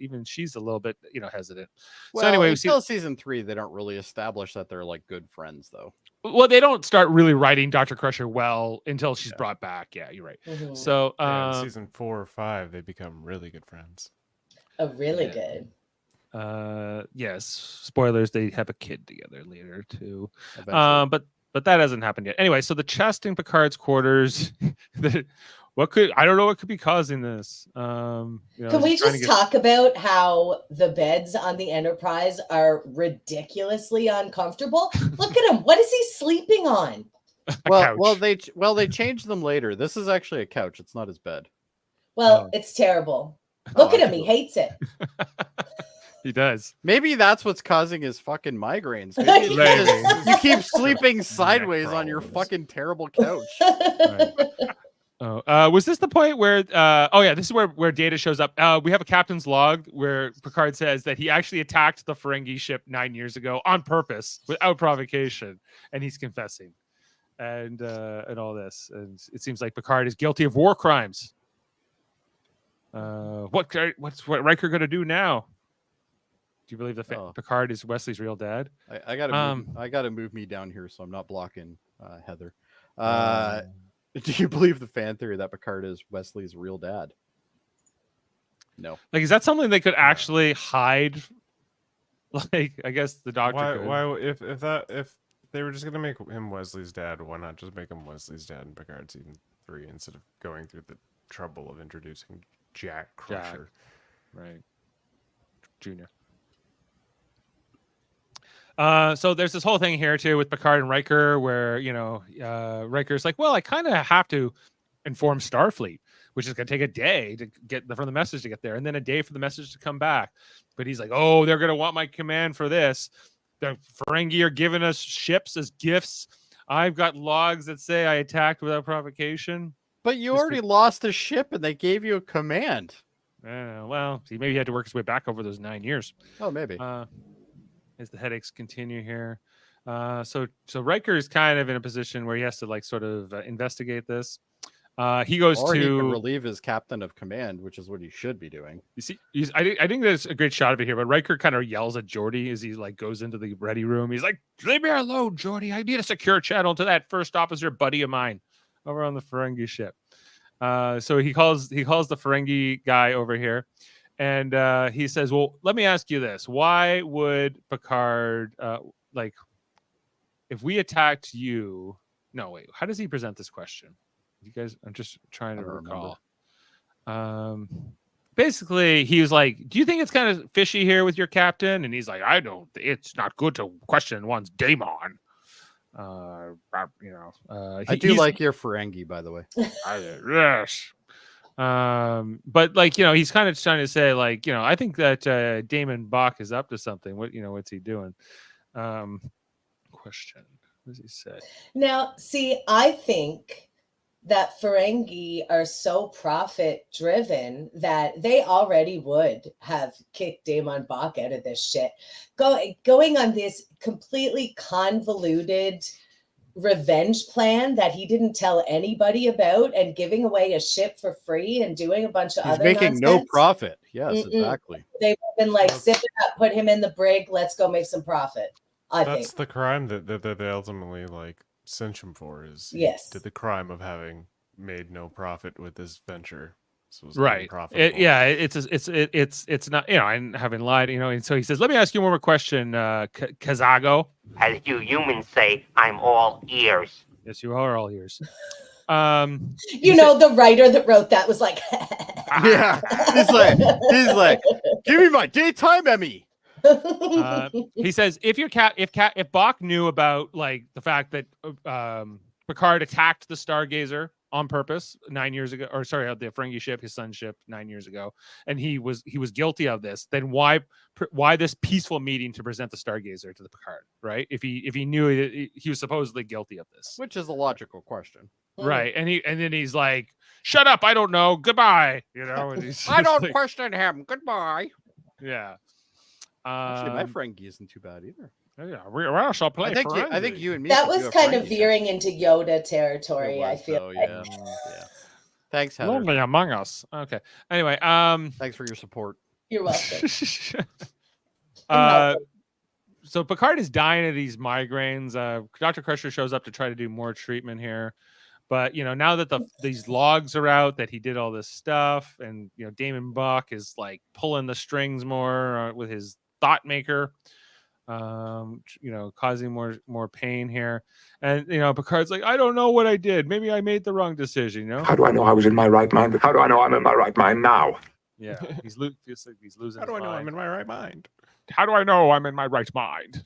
Even she's a little bit, hesitant. Well, so anyway, until season 3, they don't really establish that they're like good friends, though. Well, they don't start really writing Dr. Crusher well until she's brought back. Yeah, you're right. Mm-hmm. So in season 4 or 5, they become really good friends. Oh, really good. Yes. Spoilers. They have a kid together later too. Eventually. But that hasn't happened yet. Anyway, so the chest in Picard's quarters. I don't know what could be causing this. Can we just talk about how the beds on the Enterprise are ridiculously uncomfortable? Look at him. What is he sleeping on? Well, they changed them later. This is actually a couch. It's not his bed. Well, it's terrible. Look at him. He hates it. He does. Maybe that's what's causing his fucking migraines. Maybe you keep sleeping sideways on your fucking terrible couch. Right. Oh, was this the point where? This is where Data shows up. We have a captain's log where Picard says that he actually attacked the Ferengi ship 9 years ago on purpose, without provocation, and he's confessing, and all this. And it seems like Picard is guilty of war crimes. What's Riker going to do now? Do you believe Picard is Wesley's real dad? I gotta move me down here so I'm not blocking Heather. Do you believe the fan theory that Picard is Wesley's real dad? No. Like, is that something they could actually hide? Like, I guess the Doctor could. Why if they were just gonna make him Wesley's dad, why not just make him Wesley's dad in Picard season 3 instead of going through the trouble of introducing Jack Crusher? Right. Junior. So there's this whole thing here too with Picard and Riker where, Riker's like, well, I kind of have to inform Starfleet, which is going to take a day to get for the message to get there, and then a day for the message to come back. But he's like, oh, they're going to want my command for this. The Ferengi are giving us ships as gifts. I've got logs that say I attacked without provocation. But you already lost a ship and they gave you a command. Well, see, maybe he had to work his way back over those 9 years. Oh, maybe. As the headaches continue here. So Riker is kind of in a position where he has to sort of investigate this. He goes or to he can relieve his captain of command, which is what he should be doing. You see, I think there's a great shot of it here, but Riker kind of yells at Jody as he goes into the ready room. He's like, leave me alone, Jody. I need a secure channel to that first officer buddy of mine over on the Ferengi ship. So he calls the Ferengi guy over here. And he says, well, let me ask you this. Why would Picard, if we attacked you... No, wait. How does he present this question? You guys, I'm just trying to recall. Basically, he was like, do you think it's kind of fishy here with your captain? And he's like, I don't. It's not good to question one's daemon. I do like your Ferengi, by the way. Yes. But he's kind of trying to say I think that Damon Bach is up to something. What's he doing? Question. What does he say? Now, see, I think that Ferengi are so profit driven that they already would have kicked Damon Bach out of this shit. Going on this completely convoluted revenge plan that he didn't tell anybody about and giving away a ship for free and doing a bunch of He's other making nonsense. no profit. Yes, exactly. They've been sip it up, put him in the brig, let's go make some profit. That's the crime that they ultimately cinch him for is did the crime of having made no profit with this venture. So right. It's not, and having lied, and so he says, let me ask you one more question, Kazago. As you humans say, I'm all ears. Yes, you are all ears. The writer that wrote that was like, yeah, he's like, give me my daytime Emmy. He says, if Bach knew about the fact that Picard attacked the Stargazer on purpose 9 years ago, or sorry, the Ferengi ship, his son's ship 9 years ago, and he was guilty of this. Then why this peaceful meeting to present the Stargazer to the Picard, right? If he knew he was supposedly guilty of this, Which is a logical question. right? And then he's like, "Shut up! I don't know. Goodbye." You know, and he's I don't like, question him. Goodbye. yeah. Actually, my Ferengi isn't too bad either. Yeah, we also play. I think you and me. That could do was a kind of Ferengi veering into Yoda territory. It was, I feel though, like. yeah. Thanks, Heather. Lonely Among Us. Okay. Anyway, Thanks for your support. You're welcome. So Picard is dying of these migraines. Dr. Crusher shows up to try to do more treatment here. But, now that these logs are out, that he did all this stuff, and, Damon Buck is like pulling the strings more with his thought maker, causing more pain here. And, Picard's like, I don't know what I did. Maybe I made the wrong decision, How do I know I was in my right mind? How do I know I'm in my right mind now? Yeah, he's losing. How do his I know I'm mind. in my right mind? How do I know I'm in my right mind?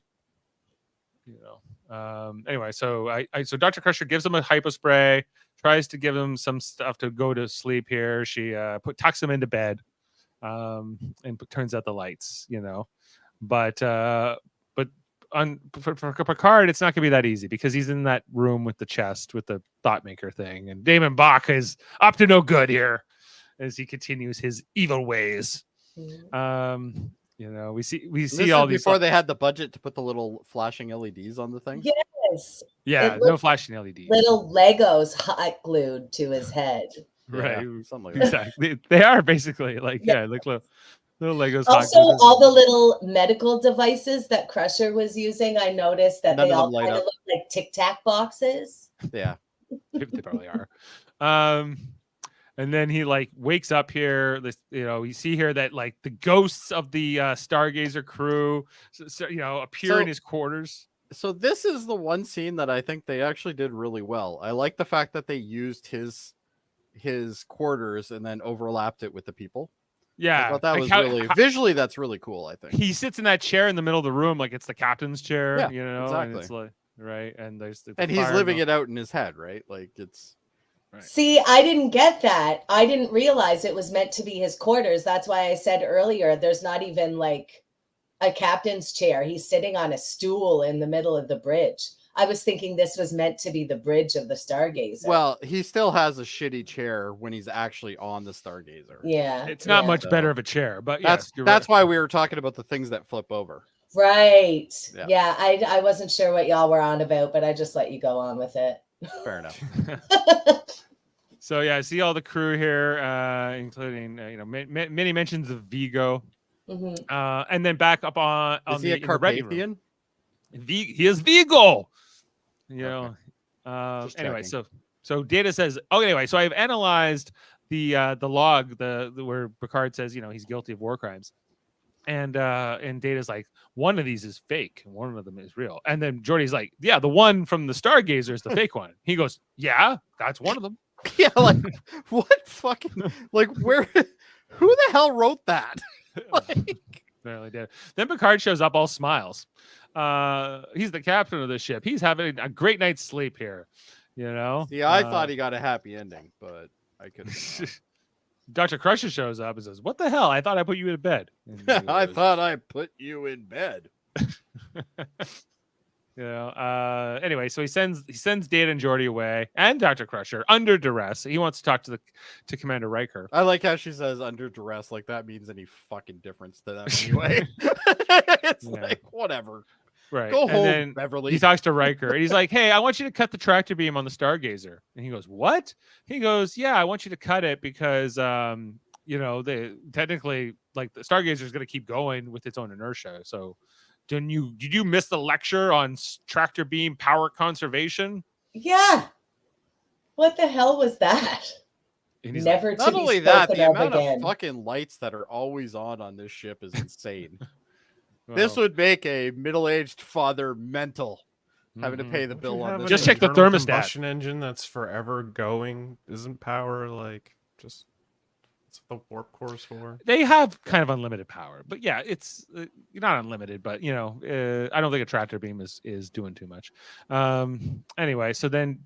Anyway, so so Dr. Crusher gives him a hypo spray, tries to give him some stuff to go to sleep here. She tucks him into bed, and turns out the lights, but for Picard, it's not gonna be that easy because he's in that room with the chest with the thought maker thing, and Damon Bach is up to no good here as he continues his evil ways. We see all these before they had the budget to put the little flashing LEDs on the thing. Yes. Yeah, no flashing LEDs. Little Legos hot glued to his head. Right. Yeah, something like that. Exactly. They are basically like like little Legos. Also, all the little medical devices that Crusher was using, I noticed that None they of all them light kind of up. look like Tic Tac boxes. Yeah. They probably are. And then he wakes up here. You see here that the ghosts of the Stargazer crew, appear in his quarters. So this is the one scene that I think they actually did really well. I like the fact that they used his quarters and then overlapped it with the people. Yeah, I thought that was really visually. That's really cool. I think he sits in that chair in the middle of the room, like it's the captain's chair. Yeah, and exactly. it's right, and there's and he's living it out in his head, right? Like it's. Right. See, I didn't get that. I didn't realize it was meant to be his quarters. That's why I said earlier, there's not even like a captain's chair. He's sitting on a stool in the middle of the bridge. I was thinking this was meant to be the bridge of the Stargazer. Well, he still has a shitty chair when he's actually on the Stargazer. Yeah. It's not much better of a chair, but that's right. why we were talking about the things that flip over. Right. Yeah. Yeah. I wasn't sure what y'all were on about, but I just let you go on with it. Fair enough. So I see all the crew here, including many mentions of Vigo, and then back up on Is he a Carpathian? He is Vigo. Okay. Anyway, so Data says, anyway, so I've analyzed the log, where Picard says he's guilty of war crimes, and Data's like, one of these is fake and one of them is real, and then Jordy's like, yeah, the one from the Stargazer is the fake one. He goes, yeah, that's one of them. Yeah, like what fucking where? Who the hell wrote that? Apparently did. Then Picard shows up all smiles. He's the captain of the ship. He's having a great night's sleep here. See, I thought he got a happy ending, but I couldn't. Dr. Crusher shows up and says, "What the hell? I thought I put you in bed." I thought I put you in bed. Anyway, so he sends Data and Geordi away, and Dr. Crusher under duress. He wants to talk to Commander Riker. I like how she says under duress, like that means any fucking difference to them anyway. It's like whatever. Right. Go and home, then Beverly. He talks to Riker and he's like, "Hey, I want you to cut the tractor beam on the Stargazer." And he goes, "What?" He goes, "Yeah, I want you to cut it because they technically the Stargazer is going to keep going with its own inertia. So did you miss the lecture on tractor beam power conservation?" Yeah. What the hell was that? Never not to only be that, the spoken amount again. of fucking lights that are always on this ship is insane. This would make a middle-aged father mental, having to pay the bill on this. Just check the thermostat. Combustion engine that's forever going. Isn't power just That's what the warp core is for. They have kind of unlimited power, but yeah, it's not unlimited, but I don't think a tractor beam is doing too much. Anyway, so then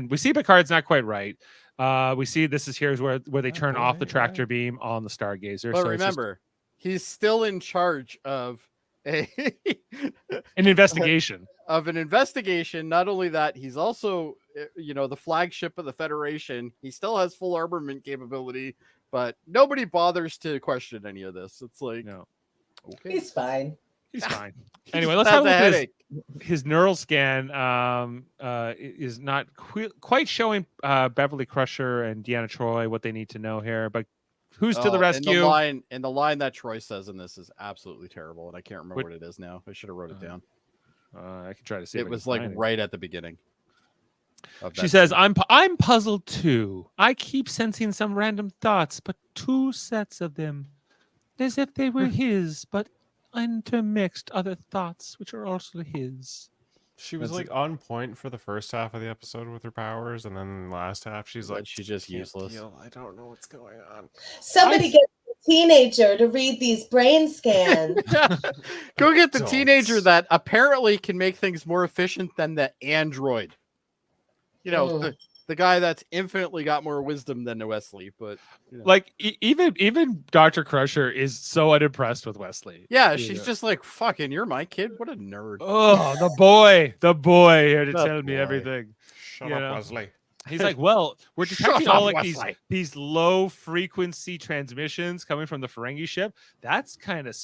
we see Picard's not quite right. We see here's where they turn off the tractor beam on the Stargazer. But so remember, he's still in charge of an investigation. Of an investigation. Not only that, he's also the flagship of the Federation. He still has full armament capability, but nobody bothers to question any of this. It's like, no, okay, he's fine. He's fine. Anyway, let's have a look at his neural scan. Is not quite showing Beverly Crusher and Deanna Troi what they need to know here, but who's to the rescue? And the line that Troy says in this is absolutely terrible, and I can't remember what it is now. I should have wrote it down. I can try to see. It was like right at the beginning. She says, "I'm puzzled too. I keep sensing some random thoughts, but 2 sets of them, as if they were his, but intermixed other thoughts which are also his." She was like on point for the first half of the episode with her powers, and then the last half she's like, she's just useless. I don't know what's going on. Somebody get a teenager to read these brain scans. Go get the teenager that apparently can make things more efficient than the android. The guy that's infinitely got more wisdom than Wesley, but like even Dr. Crusher is so unimpressed with Wesley. Yeah, she's just like, "Fucking, you're my kid. What a nerd." Oh, the boy here to tell me everything. Shut up, Wesley. He's like, "Well, we're detecting all like these low frequency transmissions coming from the Ferengi ship. That's kind of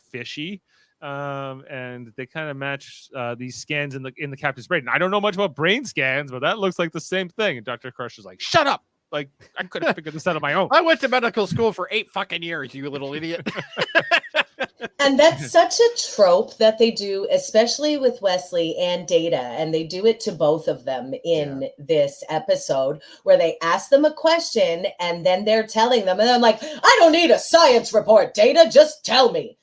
fishy." And they kind of match these scans in the captain's brain. And I don't know much about brain scans, but that looks like the same thing. And Dr. Crusher's like, "Shut up! Like, I could have figured this out on my own. I went to medical school for 8 fucking years, you little idiot." And that's such a trope that they do, especially with Wesley and Data. And they do it to both of them in this episode, where they ask them a question and then they're telling them. And I'm like, "I don't need a science report, Data. Just tell me."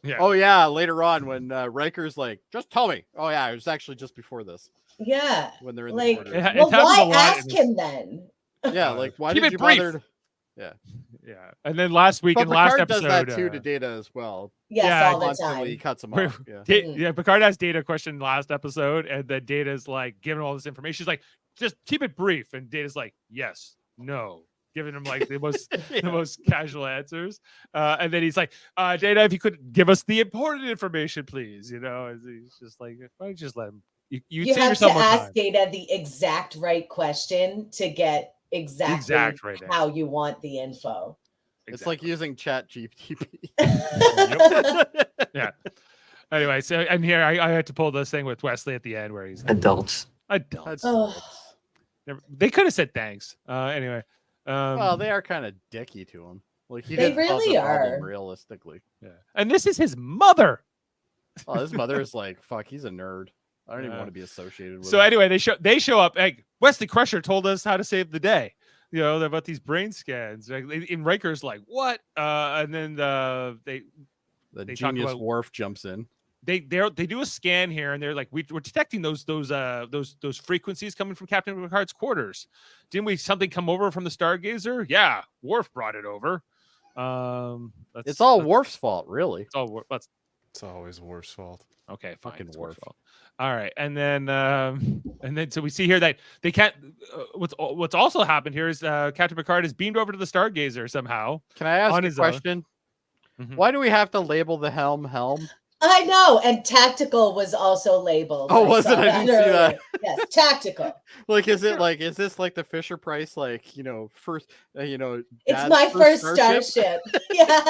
Yeah. Oh yeah, later on when Riker's like, "Just tell me." Oh yeah, it was actually just before this. Yeah. When they're in like, the quarters. well, why ask him then? Yeah, like why Keep did it you brief. bother? Yeah. And then last week in last Picard episode, does that too to Data as well. Yes, all the Constantly time. he cuts him off. Yeah. yeah, Picard has Data question last episode, and then Data's like giving all this information. She's like, "Just keep it brief," and Data's like, "Yes, no." Giving him like the most the most casual answers, and then he's like, "Data, if you could give us the important information, please." And he's just like, "Why don't you just let him?" You have save yourself to more ask time. Data the exact right question to get exactly right how you want the info. It's like using Chat GPT. Yeah. Anyway, so and here I had to pull this thing with Wesley at the end where he's like, Adults. Oh. They could have said thanks. Anyway. Well, they are kind of dicky to him. Like They really are. Realistically. Yeah. And this is his mother. Oh, his mother is like, "Fuck, he's a nerd. I don't even want to be associated with So him." anyway, they show up. Like, Wesley Crusher told us how to save the day. About these brain scans. And Riker's like, "What?" And then the they genius talk about, Worf jumps in. They do a scan here, and they're like, we're detecting those frequencies coming from Captain Picard's quarters. Didn't something come over from the Stargazer? Yeah, Worf brought it over. It's all Worf's fault, really. It's all Worf. It's always Worf's fault. Okay, fine. Fucking It's Worf. Worf's fault. All right, and then so we see here that they can't. What's also happened here is Captain Picard is beamed over to the Stargazer somehow. Can I ask on a his own. question? Mhm. Why do we have to label the helm? I know, and tactical was also labeled. Oh, was it? I didn't see that. Yes, tactical. Like, is this like the Fisher Price, first, It's Dad's my first starship. Yeah.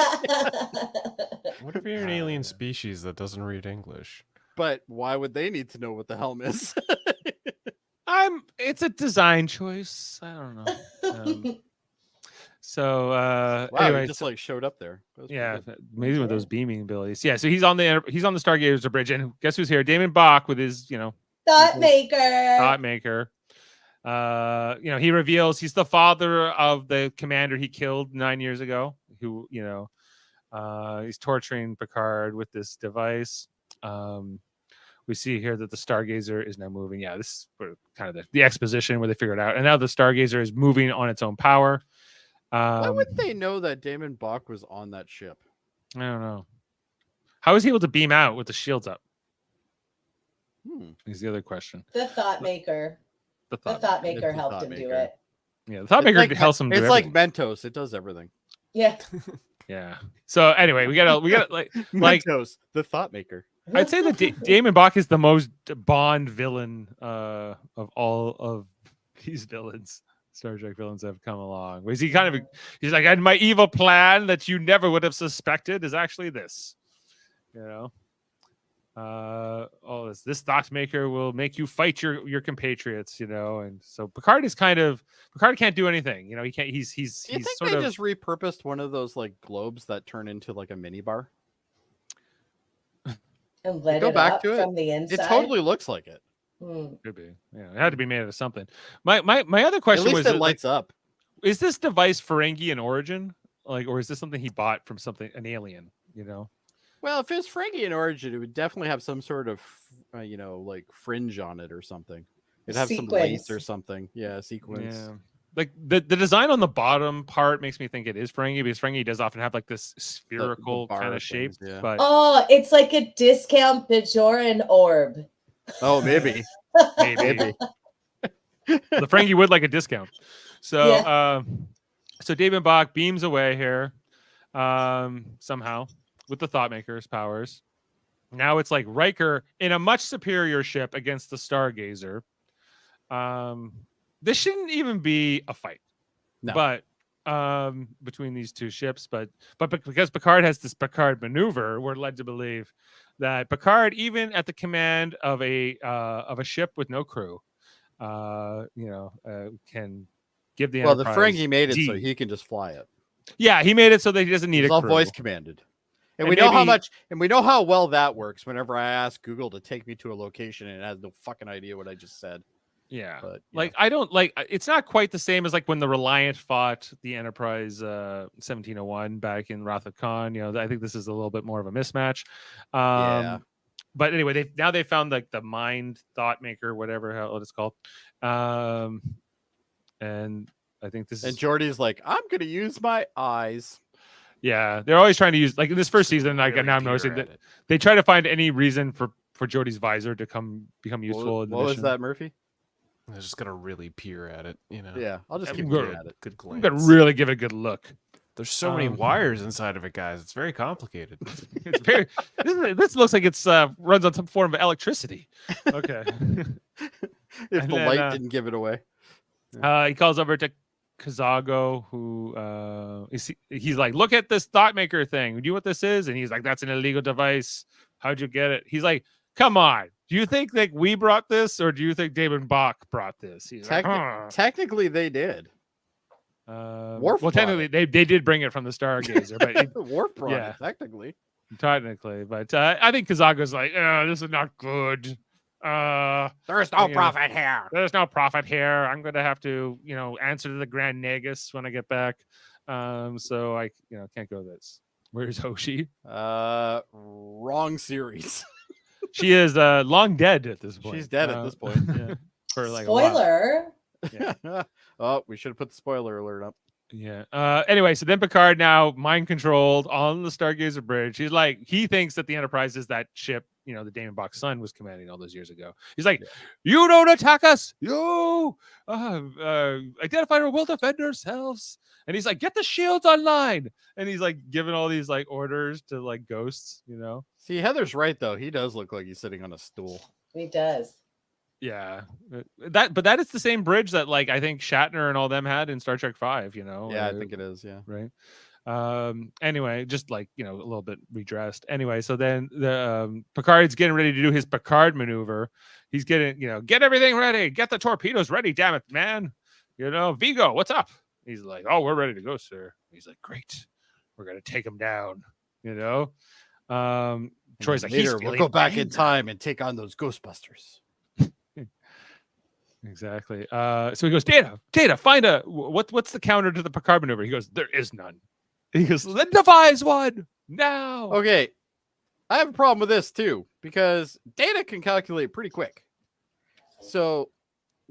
What if you're an alien species that doesn't read English? But why would they need to know what the helm is? It's a design choice. I don't know. So Wow, anyway, he just like showed up there. yeah, maybe with those beaming abilities. Yeah, so he's on the Stargazer bridge, and guess who's here? Damon Bach with his Thought maker. He reveals he's the father of the commander he killed 9 years ago. Who he's torturing Picard with this device. We see here that the Stargazer is now moving. Yeah, this is kind of the exposition where they figure it out, and now the Stargazer is moving on its own power. Why would they know that Damon Bach was on that ship? I don't know. How was he able to beam out with the shields up? Is the other question. The Thought Maker. The The thought. Thought It's Maker the helped Thought him do Maker. it. Yeah, the thought It's maker like, helps him. Do it's like everything. Mentos. It does everything. Yeah. Yeah. So anyway, we gotta like Mentos, the Thought Maker. I'd say that Damon Bach is the most Bond villain of all of these villains, Star Trek villains that have come along. Whereas he's like, and my evil plan that you never would have suspected is actually this. You know, this thought maker will make you fight your compatriots. You know, and so Picard can't do anything. You know, he can't. He's Do you think sort they of just repurposed one of those like globes that turn into like a mini bar? And let Go it back up to it. from the inside. It totally looks like it. could be. Yeah, it had to be made out of something. My other At question least was it that, lights up. is this device Ferengi in origin, or is this something he bought from an alien? You know. Well, if it's Ferengi in origin, it would definitely have some sort of, like fringe on it or something. It'd have some lace or something. Yeah, sequence. Yeah. Like the design on the bottom part makes me think it is Ferengi, because Ferengi does often have like this spherical bar kind of shape. things, yeah. But Oh, it's like a discount Bajoran orb. Oh, maybe. maybe the Ferengi would like a discount. So so David Bach beams away here somehow with the Thought Maker's powers. Now it's like Riker in a much superior ship against the Stargazer. This shouldn't even be a fight, but between these two ships, but because Picard has this Picard maneuver, we're led to believe that Picard, even at the command of a ship with no crew, can give the Well, the Enterprise Ferengi made it D. so he can just fly it. Yeah, he made it so that he doesn't need It's a all crew. voice commanded. And And we know how maybe- much, and we know how well that works. Whenever I ask Google to take me to a location and it has no fucking idea what I just said. Yeah, But, like I don't like. It's not quite the same as like when the Reliant fought the Enterprise 1701 back in Wrath of Khan. You know, I think this is a little bit more of a mismatch. Yeah. But anyway, they found like the Mind Thought Maker, whatever hell it's called, and I think this And is Jordy's like, I'm gonna use my eyes. yeah. They're always trying to use like in this first season. Like Really now I'm peer noticing at that it. they try to find any reason for Jody's visor to become useful. What, in the what was mission. that, Murphy? I just gotta really peer at it, you know. Yeah, I'll just I'm keep good. looking at it. Good I'm glance. gonna really give it a good look. There's so many wires inside of it, guys. It's very complicated. It's very. This looks like it's runs on some form of electricity. Okay. If And the then, light didn't give it away. He calls over to Kazago, who he's like, look at this Thought Maker thing. Do you know what this is? And he's like, that's an illegal device. How'd you get it? He's like, come on. Do you think that we brought this, or do you think David Bach brought this? He's like, Technically, they did. Worf well, brought technically, they did bring it from the Stargazer, but Worf brought yeah. it, technically. technically, but I think Kazago's like, this is not good. There's no profit here. There's no profit here. I'm gonna have to, answer to the Grand Nagus when I get back. So I, can't go this. Where's Hoshi? Wrong series. She is long dead at this point. She's dead at this point. Yeah, for like a while. Spoiler. Oh, we should have put the spoiler alert up. Yeah. Anyway, so then Picard now mind controlled on the Stargazer bridge. He's like, he thinks that the Enterprise is that ship, the Damon Bach's son was commanding all those years ago. He's like, you don't attack us. You identify or we'll defend ourselves. And he's like, get the shields online. And he's like giving all these like orders to like ghosts, See, Heather's right though. He does look like he's sitting on a stool. He does. Yeah. But that is the same bridge that like I think Shatner and all them had in Star Trek 5, Yeah, I think it is, yeah. Right. Anyway, just like a little bit redressed. Anyway, so then the Picard's getting ready to do his Picard maneuver. He's getting, get everything ready, get the torpedoes ready, damn it, man. Vigo, what's up? He's like, oh, we're ready to go, sir. He's like, great, we're gonna take him down. Troy's like, later we'll go back in time and take on those Ghostbusters. Exactly. So he goes, Data, find what's the counter to the Picard maneuver? He goes, there is none. He goes, let's devise one now. Okay, I have a problem with this too because Data can calculate pretty quick. So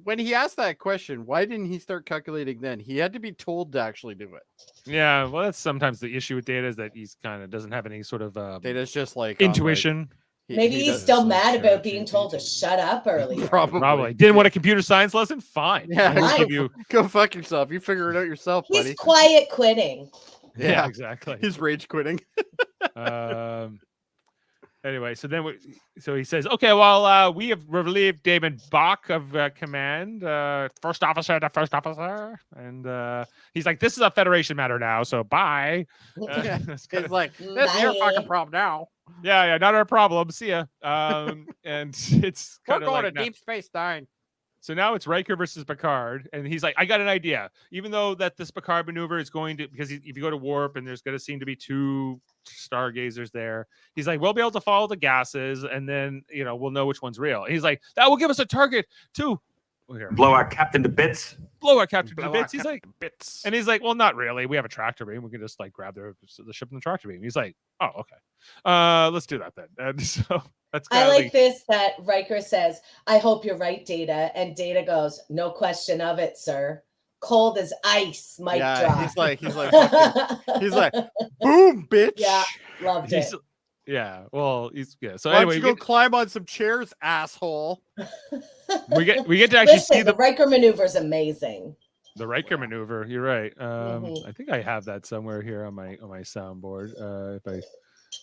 when he asked that question, why didn't he start calculating then? He had to be told to actually do it. Yeah, well, that's sometimes the issue with Data is that he's kind of doesn't have any sort of Data's just like intuition. Maybe he's does- still like mad about ChatGPT. being told to shut up earlier. Probably. Didn't want a computer science lesson. Fine. Yeah, We'll Fine. give you. Go fuck yourself. You figure it out yourself, He's buddy. quiet quitting. Yeah, exactly. He's rage quitting. Anyway, so then so he says, okay, well, we have relieved Damon Bach of command, first officer to first officer, and he's like, this is a Federation matter now, so bye. Yeah. It's kinda- It's like, this is your Bye. fucking problem now. yeah, not our problem. See ya. And it's We're kind of going like to Deep Space Nine. So now it's Riker versus Picard, and he's like, I got an idea. Even though that this Picard maneuver is going to, because if you go to warp and there's going to seem to be 2 stargazers there, he's like, we'll be able to follow the gases, and then we'll know which one's real. And he's like, that will give us a target to Blow our captain to bits. blow our captain to Blow bits. our He's like, captain to bits. and he's like, well, not really. We have a tractor beam. We can just like grab the ship in the tractor beam. He's like, oh, okay. Let's do that then. And so that's kind I of like this that Riker says, I hope you're right, Data. And Data goes, no question of it, sir. Cold as ice, mic drop. he's like, fucking, he's like, boom, bitch. Yeah, loved it. yeah. Well, he's So Why don't anyway, you go climb on some chairs, asshole? we get to actually see Listen, the Riker maneuver is amazing. the Riker maneuver. You're right. Mhm. I think I have that somewhere here on my soundboard.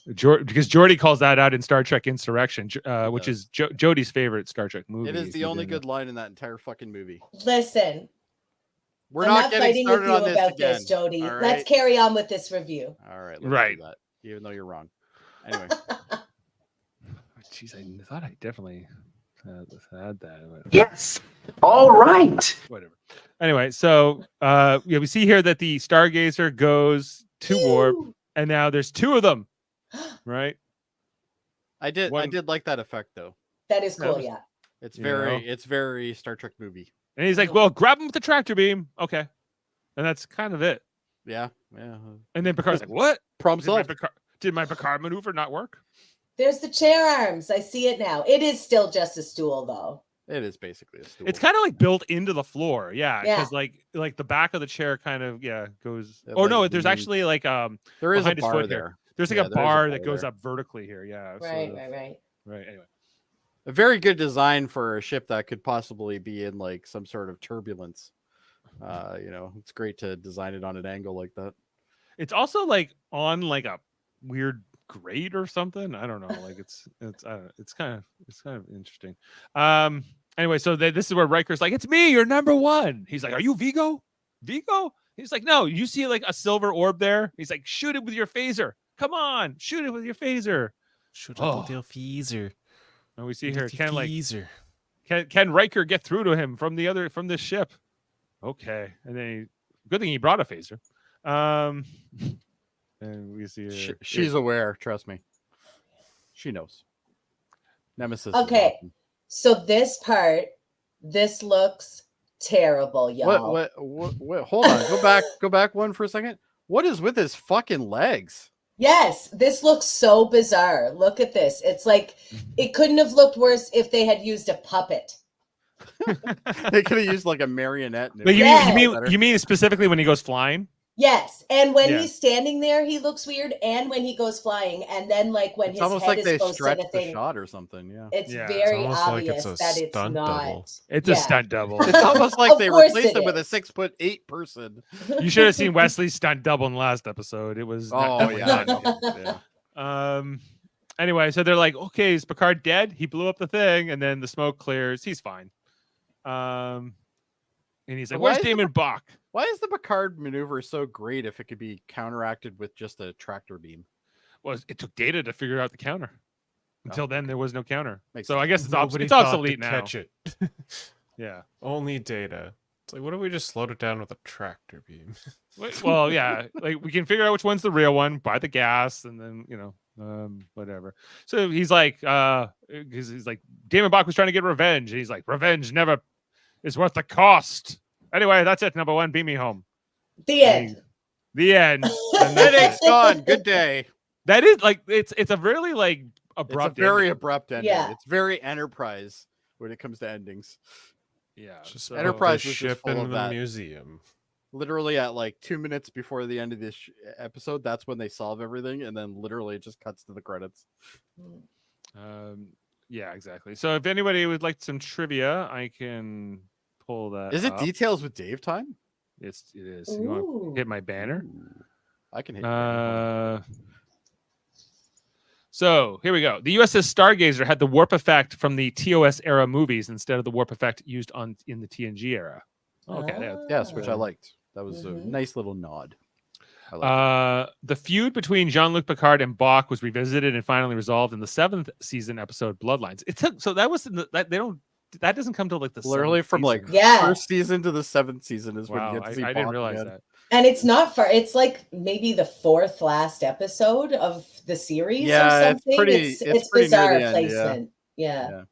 Because Jody calls that out in Star Trek Insurrection, which is Jody's favorite Star Trek movie. It is if the you only didn't know. good line in that entire fucking movie. Listen, We're I'm not getting fighting with started you on this about again. this, Jody. All Let's right? carry on with this review. All right, let's Right. do that, even though you're wrong. Anyway, Jeez, I thought I definitely had that. Yes. All right. Whatever. Anyway, so we see here that the Stargazer goes to warp, and now there's 2 of them, right? I did One- like that effect though. That is That cool, was- yeah. It's You very know? it's very Star Trek movie. And he's like, well, grab him with the tractor beam. Okay. And that's kind of it. Yeah. And then Picard's like, what? Problem solved. Did my Picard maneuver not work? There's the chair arms. I see it now. It is still just a stool, though. It is basically a stool. It's kind of like built into the floor. Yeah. Yeah. Because like the back of the chair kind of, goes. It, Oh, no, like, there's leans- actually like, there is a behind his bar foot here. there. there's like Yeah, a there is a bar bar that goes there. up vertically here. Yeah. Right. Right. Anyway. A very good design for a ship that could possibly be in like some sort of turbulence. It's great to design it on an angle like that. It's also like on like a weird grate or something. I don't know. Like it's kind of interesting. Anyway, so this is where Riker's like, it's me, you're number 1. He's like, are you Vigo? He's like, no, you see like a silver orb there? He's like, shoot it with your phaser. Come on, shoot it with your phaser. Should Oh. have the phaser. And we see here, can Phaser. Riker get through to him from this ship? Okay. And then good thing he brought a phaser. And we see her. She's aware, trust me. She knows. Nemesis. is Okay. awesome. So this looks terrible, y'all. What? Hold on. Go back one for a second. What is with his fucking legs? Yes, this looks so bizarre. Look at this. It's like it couldn't have looked worse if they had used a puppet. They could have used like a marionette. and it But you Yeah. mean better. you mean specifically when he goes flying? Yes, and when Yeah. he's standing there, he looks weird, and when he goes flying, and then like when It's his almost head like is they close to stretched the the thing, shot or something. Yeah. it's Yeah, it's very almost like obvious it's a that it's stunt not. double. It's Yeah. a stunt double. It's almost like Of they course replaced it him with a is. 6'8" person. You should have seen Wesley's stunt double in the last episode. It was Oh definitely yeah. not- Yeah. Anyway, so they're like, okay, is Picard dead? He blew up the thing, and then the smoke clears. He's fine. And he's like, Why where's is the Damon Bach? Why is the Picard maneuver so great if it could be counteracted with just a tractor beam? Well, it took Data to figure out the counter. Until then, there was no counter. Makes So sense. I guess it's, Nobody it's thought obsolete to now. catch it. Yeah. Only Data. It's like, what if we just slowed it down with a tractor beam? Well, yeah. Like we can figure out which one's the real one, buy the gas, and then whatever. So he's like, he's like, Damon Bach was trying to get revenge. And he's like, revenge never is worth the cost. Anyway, that's it. Number 1, beam me home. The end. The end. And that's Headache's it. gone. Good day. That is like it's a really like It's abrupt. a very ending. abrupt ending. Yeah. It's very Enterprise when it comes to endings. Yeah. Just so- put Enterprise the was just ship full in of the that. museum. Literally at like 2 minutes before the end of this episode, that's when they solve everything, and then literally it just cuts to the credits. Yeah, exactly. So if anybody would like some trivia, I can pull that. Is it up. Details with Dave time? It is. You want Ooh. to hit my banner? Ooh. I can hit. your banner. Hold on. So here we go. The U.S.S. Stargazer had the warp effect from the TOS era movies instead of the warp effect used in the TNG era. Okay. Yes, which I Ah. liked. That was Mhm. a nice little nod. I liked it. The feud between Jean-Luc Picard and Bach was revisited and finally resolved in the 7th season episode Bloodlines. It took so that was in the, that doesn't come till like the Literally 7th from like season. Yeah. first season to the 7th season is when Wow, you get to see I didn't Bach realize again. that. And it's not far. It's like maybe the 4th last episode of the series or Yeah, it's something. pretty- It's it's pretty near bizarre the end, yeah. placement. Yeah. Yeah.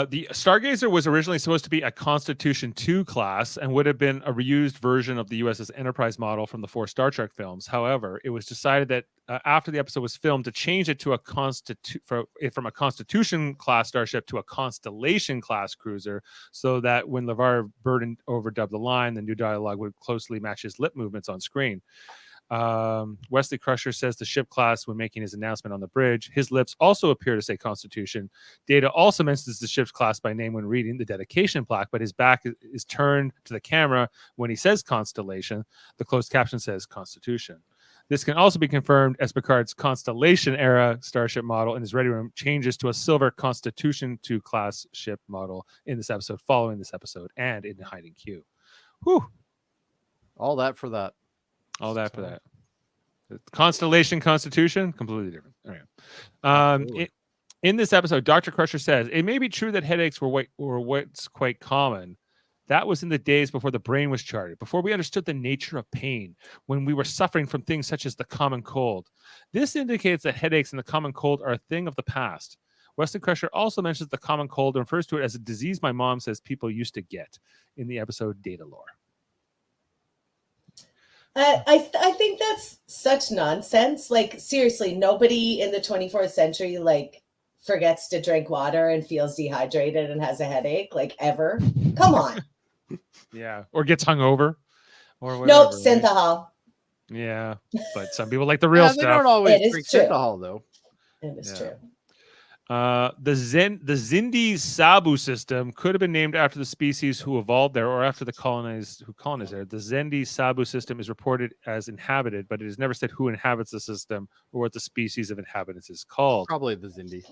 The Stargazer was originally supposed to be a Constitution II class and would have been a reused version of the USS Enterprise model from the 4 Star Trek films. However, it was decided that after the episode was filmed to change it to a from a Constitution class starship to a Constellation class cruiser, so that when LeVar Burton overdubbed the line, the new dialogue would closely match his lip movements on screen. Wesley Crusher says the ship class when making his announcement on the bridge. His lips also appear to say Constitution. Data also mentions the ship's class by name when reading the dedication plaque, but his back is turned to the camera when he says Constellation. The closed caption says Constitution. This can also be confirmed as Picard's Constellation era starship model in his ready room changes to a silver Constitution II class ship model in this episode, following this episode, and in the hiding queue. Whew. All that for that. All that for that. Constellation Constitution, completely different. All right. Absolutely. In this episode, Dr. Crusher says it may be true that headaches were what's quite common. That was in the days before the brain was charted, before we understood the nature of pain, when we were suffering from things such as the common cold. This indicates that headaches and the common cold are a thing of the past. Wesley Crusher also mentions the common cold and refers to it as a disease my mom says people used to get in the episode Data Lore. I think that's such nonsense. Like, seriously, nobody in the 24th century like forgets to drink water and feels dehydrated and has a headache, like, ever. Come on. Yeah, or gets hungover, or whatever. Nope, right? synthahol. Yeah, but some people like the real Yeah, they stuff. don't always It is drink true. synthahol though. It is Yeah. true. The Zindi Sabu system could have been named after the species who evolved there or after the colonized there. The Zindi Sabu system is reported as inhabited, but it is never said who inhabits the system or what the species of inhabitants is called. Probably the Zindi.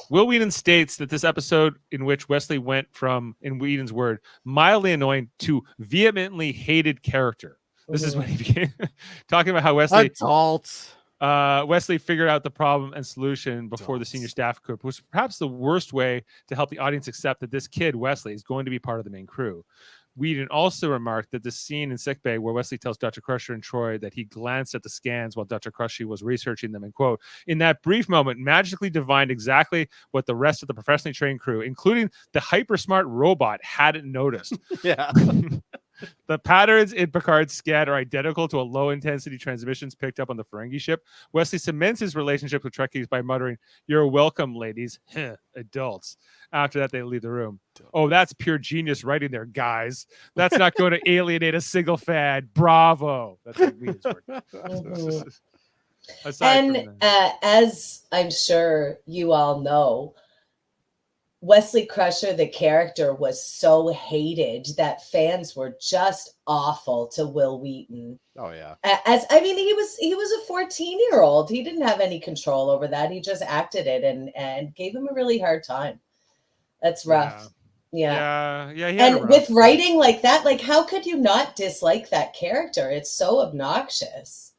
Will Whedon states that this episode in which Wesley went from, in Whedon's word, mildly annoying to vehemently hated character. This is when he began talking about how Wesley figured out the problem and solution before the senior staff crew, which was perhaps the worst way to help the audience accept that this kid, Wesley, is going to be part of the main crew. Whedon also remarked that the scene in sickbay where Wesley tells Dr. Crusher and Troy that he glanced at the scans while Dr. Crusher was researching them, and quote, in that brief moment, magically divined exactly what the rest of the professionally trained crew, including the hyper smart robot, hadn't noticed. Yeah. The patterns in Picard's scan are identical to a low-intensity transmissions picked up on the Ferengi ship. Wesley cements his relationship with Trekkies by muttering, "You're welcome, ladies." Adults. After that, they leave the room. Oh, that's pure genius writing there, guys. That's not going to alienate a single fan. Bravo. That's like Whedon's word. Mhm. Aside And from that. as I'm sure you all know, Wesley Crusher, the character, was so hated that fans were just awful to Will Wheaton. Oh yeah. As I mean, he was a 14-year-old. He didn't have any control over that. He just acted it and gave him a really hard time. That's rough. Yeah. Yeah. He had a And with rough- writing like that, like, how could you not dislike that character? It's so obnoxious.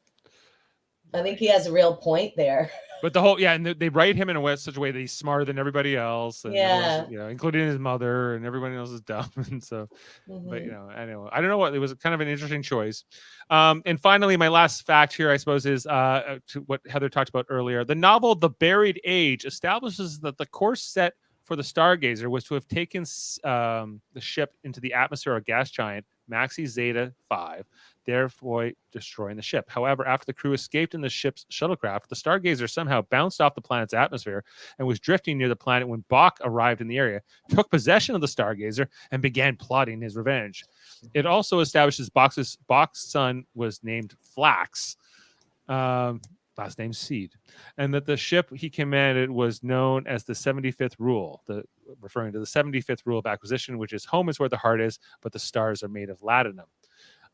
I think he has a real point there. But the whole, and they write him in such a way that he's smarter than everybody else, and everyone else, including his mother, and everybody else is dumb, and so. But anyway, I don't know what it was. Kind of an interesting choice. And finally, my last fact here, I suppose, is to what Heather talked about earlier. The novel "The Buried Age" establishes that the course set for the Stargazer was to have taken the ship into the atmosphere of a gas giant, Maxi Zeta 5, therefore destroying the ship. However, after the crew escaped in the ship's shuttlecraft, the Stargazer somehow bounced off the planet's atmosphere and was drifting near the planet when Bach arrived in the area, took possession of the Stargazer, and began plotting his revenge. It also establishes Bach's son was named Flax, last name Seed, and that the ship he commanded was known as the 75th Rule, referring to the 75th Rule of Acquisition, which is home is where the heart is, but the stars are made of latinum.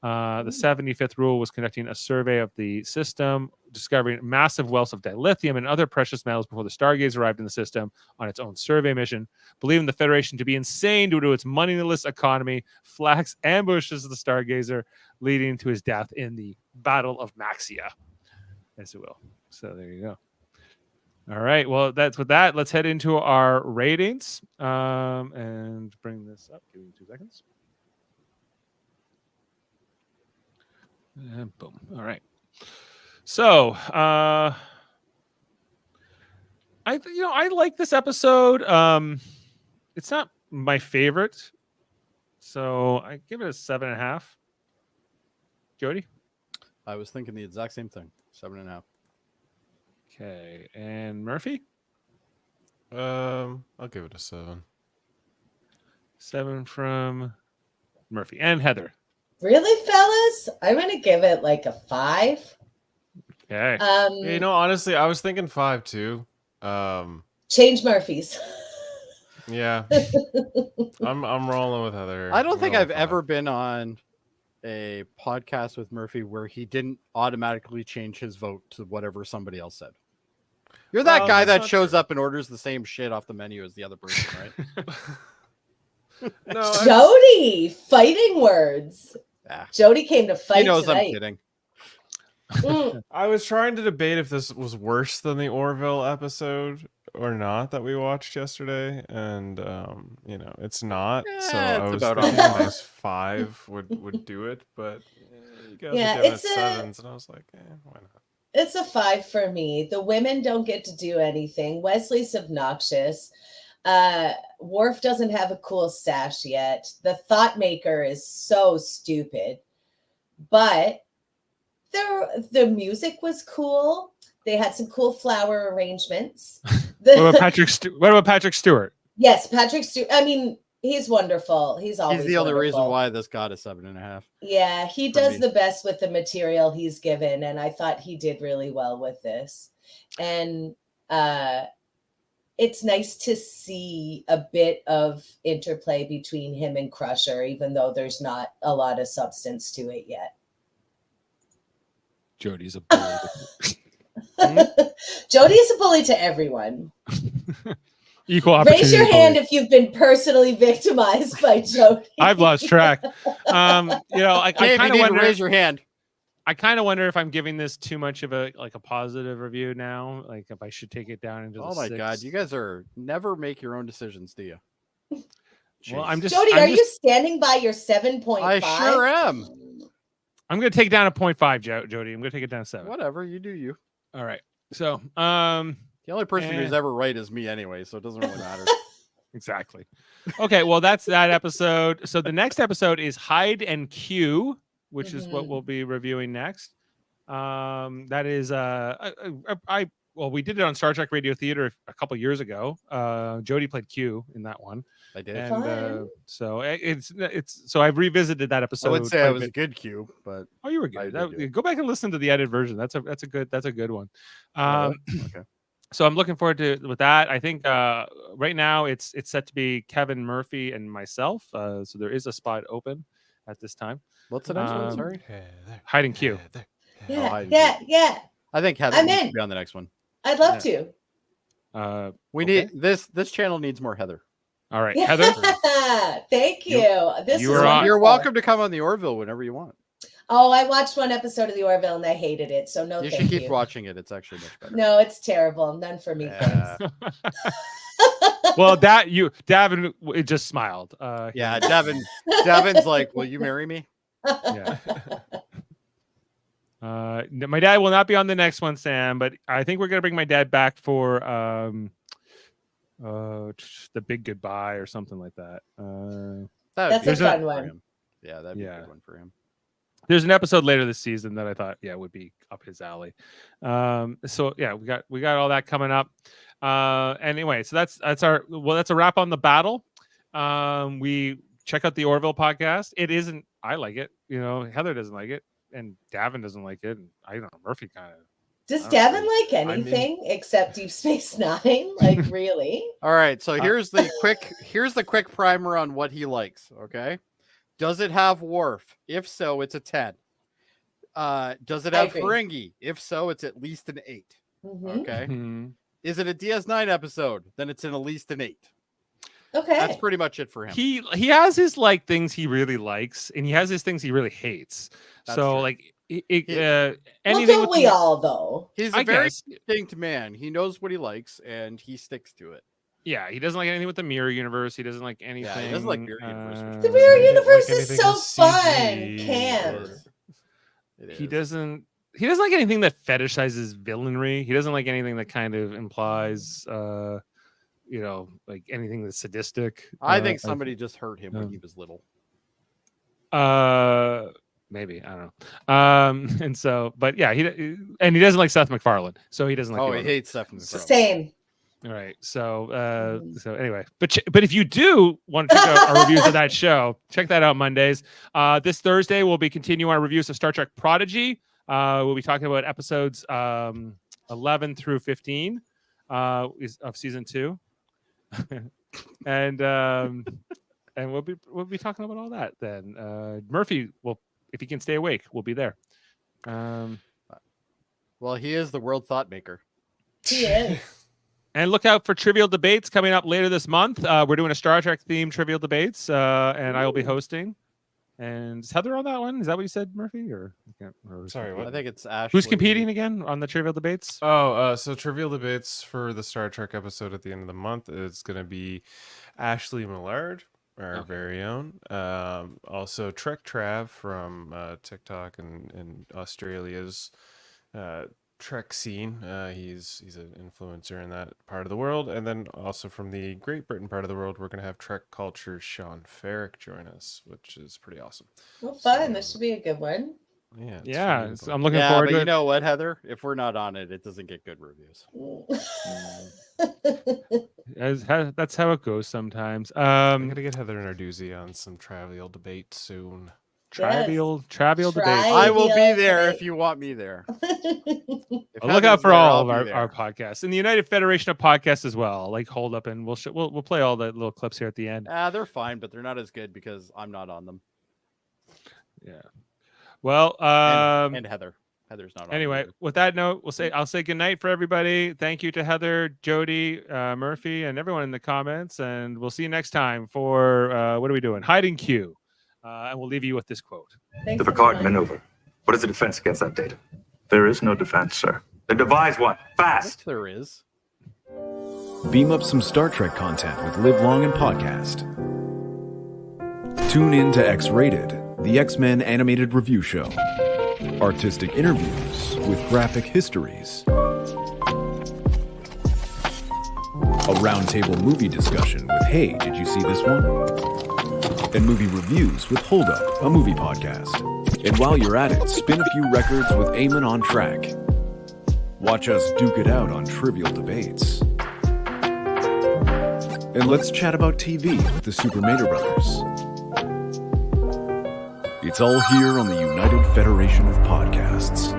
The 75th Rule was conducting a survey of the system, discovering massive wealths of dilithium and other precious metals before the Stargazer arrived in the system on its own survey mission. Believing the Federation to be insane due to its moneyless economy, Flax ambushes the Stargazer, leading to his death in the Battle of Maxia, as it will. So there you go. All right. Well, that's with that. Let's head into our ratings and bring this up. Give me 2 seconds. And boom. All right. So, I like this episode. It's not my favorite, so I give it a 7.5. Jody? I was thinking the exact same thing. 7.5. Okay. And Murphy? I'll give it a 7. 7 from Murphy. And Heather? Really, fellas? I'm gonna give it like a 5. Okay. Honestly, I was thinking 5 too. Change Murphy's. Yeah. I'm rolling with Heather. I don't think I'm I've rolling ever been on a podcast with Murphy where he didn't automatically change his vote to whatever somebody else said. You're that Well, guy that's that not shows true. up and orders the same shit off the menu as the other person, right? 5. No, Jody, fighting words. Yeah. Jody came to fight He knows tonight. I'm kidding. I was trying to debate if this was worse than the Orville episode or not that we watched yesterday, and it's not. So Yeah, I it's was about thinking on a par. nice 5 would do it, but you guys Yeah, are giving it it's a- 7s, and I was like, why not? It's a 5 for me. The women don't get to do anything. Wesley's obnoxious. Worf doesn't have a cool stash yet. The Thought Maker is so stupid. But the music was cool. They had some cool flower arrangements. What about Patrick Stewart? Yes, Patrick Stewart. I mean, he's wonderful. He's always He's the only reason wonderful. why this got a 7.5. Yeah, he for does me. the best with the material he's given, and I thought he did really well with this. And it's nice to see a bit of interplay between him and Crusher, even though there's not a lot of substance to it yet. Jody's a bully. Jody is a bully to everyone. Equal opportunity. Raise your bully. hand if you've been personally victimized by Jody. I've lost track. I Dave, kind you of need to wonder. raise your hand. I kind of wonder if I'm giving this too much of a positive review now. Like if I should take it down into. Oh the my 6. God, you guys are never make your own decisions, do you? Well, Jeez. I'm just. Jody, I'm are just- you standing by your 7.5? I sure am. I'm going to take it down to 0.5, Jody. I'm going to take it down to 7. Whatever, you do you. All right. So, The only person who's Eh. ever right is me anyway, so it doesn't really matter. exactly. Okay. Well, that's that episode. So the next episode is Hide and Q, which is what Mhm. we'll be reviewing next. That is we did it on Star Trek Radio Theater a couple years ago. Jody played Q in that one, I did. and Fun. so it's so I've revisited that episode. I would say quite I a was a bit. good Q, but Oh, you were I good. did do it. Go back and listen to the edited version. That's a good one. Oh, really? Okay. So I'm looking forward to with that. I think right now it's set to be Kevin Murphy and myself. So there is a spot open at this time. What's the next one? Um, Sorry. Hide and Q. Heather. Yeah, hide and yeah, yeah. I think Heather I'm needs in. to be on the next one. I'd love to. We Okay. need this channel needs more Heather. All right, Yeah. Heather. Thank you. This you is were on- You're wonderful. welcome to come on the Orville whenever you want. Oh, I watched one episode of the Orville and I hated it. So no, You thank should keep you. watching it. It's actually much better. No, it's terrible. None for me. Yeah. Thanks. Well, Davin just smiled. Yeah, Devin's like, will you marry me? Yeah. My dad will not be on the next one, Sam, but I think we're gonna bring my dad back for the big goodbye or something like that. That would That's be a good fun for one. him. Yeah, that'd be a Yeah. good one for him. There's an episode later this season that I thought, would be up his alley. So yeah, we got all that coming up. Anyway, so that's a wrap on The Battle. We check out the Orville podcast. It isn't. I like it. Heather doesn't like it, and Davin doesn't like it. And I don't know. Murphy kind of. Does Davin like anything except Deep Space Nine? Like, really? All right. So here's the quick primer on what he likes. Okay. Does it have Worf? If so, it's a 10. Does it have Ferengi? If so, it's at least an 8. Mm-hmm. Okay. Is it a DS9 episode? Then it's at least an 8. Okay. That's pretty much it for him. He has his things he really likes, and he has his things he really hates. That's so true. like Well, anything. don't we all though? He's a very distinct man. He knows what he likes, and he sticks to it. Yeah, he doesn't like anything with the mirror universe. He doesn't like anything. Yeah, he doesn't like mirror universe. The mirror universe like is so fun. Cam. He doesn't like anything that fetishizes villainry. He doesn't like anything that kind of implies like anything that's sadistic. I think somebody just hurt him when he was little. Maybe, I don't know. And so, but yeah, he doesn't like Seth MacFarlane, so he doesn't like. Oh, he hates Seth MacFarlane. Same. All right. So anyway, but if you do want to check out our reviews of that show, check that out Mondays. This Thursday we'll be continuing our reviews of Star Trek Prodigy. We'll be talking about episodes 11 through 15 of season 2, and we'll be talking about all that then. Murphy will, if he can stay awake, we'll be there. Well, he is the world thought maker. He is. And look out for Trivial Debates coming up later this month. We're doing a Star Trek themed Trivial Debates, and I will be hosting. And is Heather on that one? Is that what you said, Murphy? Or Sorry, what? I think it's Ashley. Who's competing again on the Trivial Debates? So Trivial Debates for the Star Trek episode at the end of the month is going to be Ashley Millard, our very own. Also Trek Trav from TikTok and Australia's Trek scene. He's an influencer in that part of the world. And then also from the Great Britain part of the world, we're going to have Trek Culture's Sean Ferrick join us, which is pretty awesome. Well, fun. This should be a good one. Yeah. So I'm looking forward to it. You know what, Heather? If we're not on it, it doesn't get good reviews. That's how it goes sometimes. I'm going to get Heather Narduzzi on some Trivial Debate soon. Trivial Debate. I will be there if you want me there. Look out for all of our podcasts and the United Federation of Podcasts as well. Like Hold Up, and we'll play all the little clips here at the end. They're fine, but they're not as good because I'm not on them. Yeah. Well, and Heather's not on. Anyway, with that note, I'll say goodnight for everybody. Thank you to Heather, Jody, Murphy, and everyone in the comments, and we'll see you next time for what are we doing? Hide and Q. And we'll leave you with this quote. The Picard maneuver. What is the defense against that data? There is no defense, sir. Then devise one. Fast. Yes, there is. Beam up some Star Trek content with Live Long and Podcast. Tune in to X-Rated, the X-Men animated review show. Artistic interviews with graphic histories. A roundtable movie discussion with Hey, did you see this one? And movie reviews with Hold Up, a movie podcast. And while you're at it, spin a few records with Eamon on Track. Watch us duke it out on Trivial Debates. And let's chat about TV with the Super Mater Brothers. It's all here on the United Federation of Podcasts.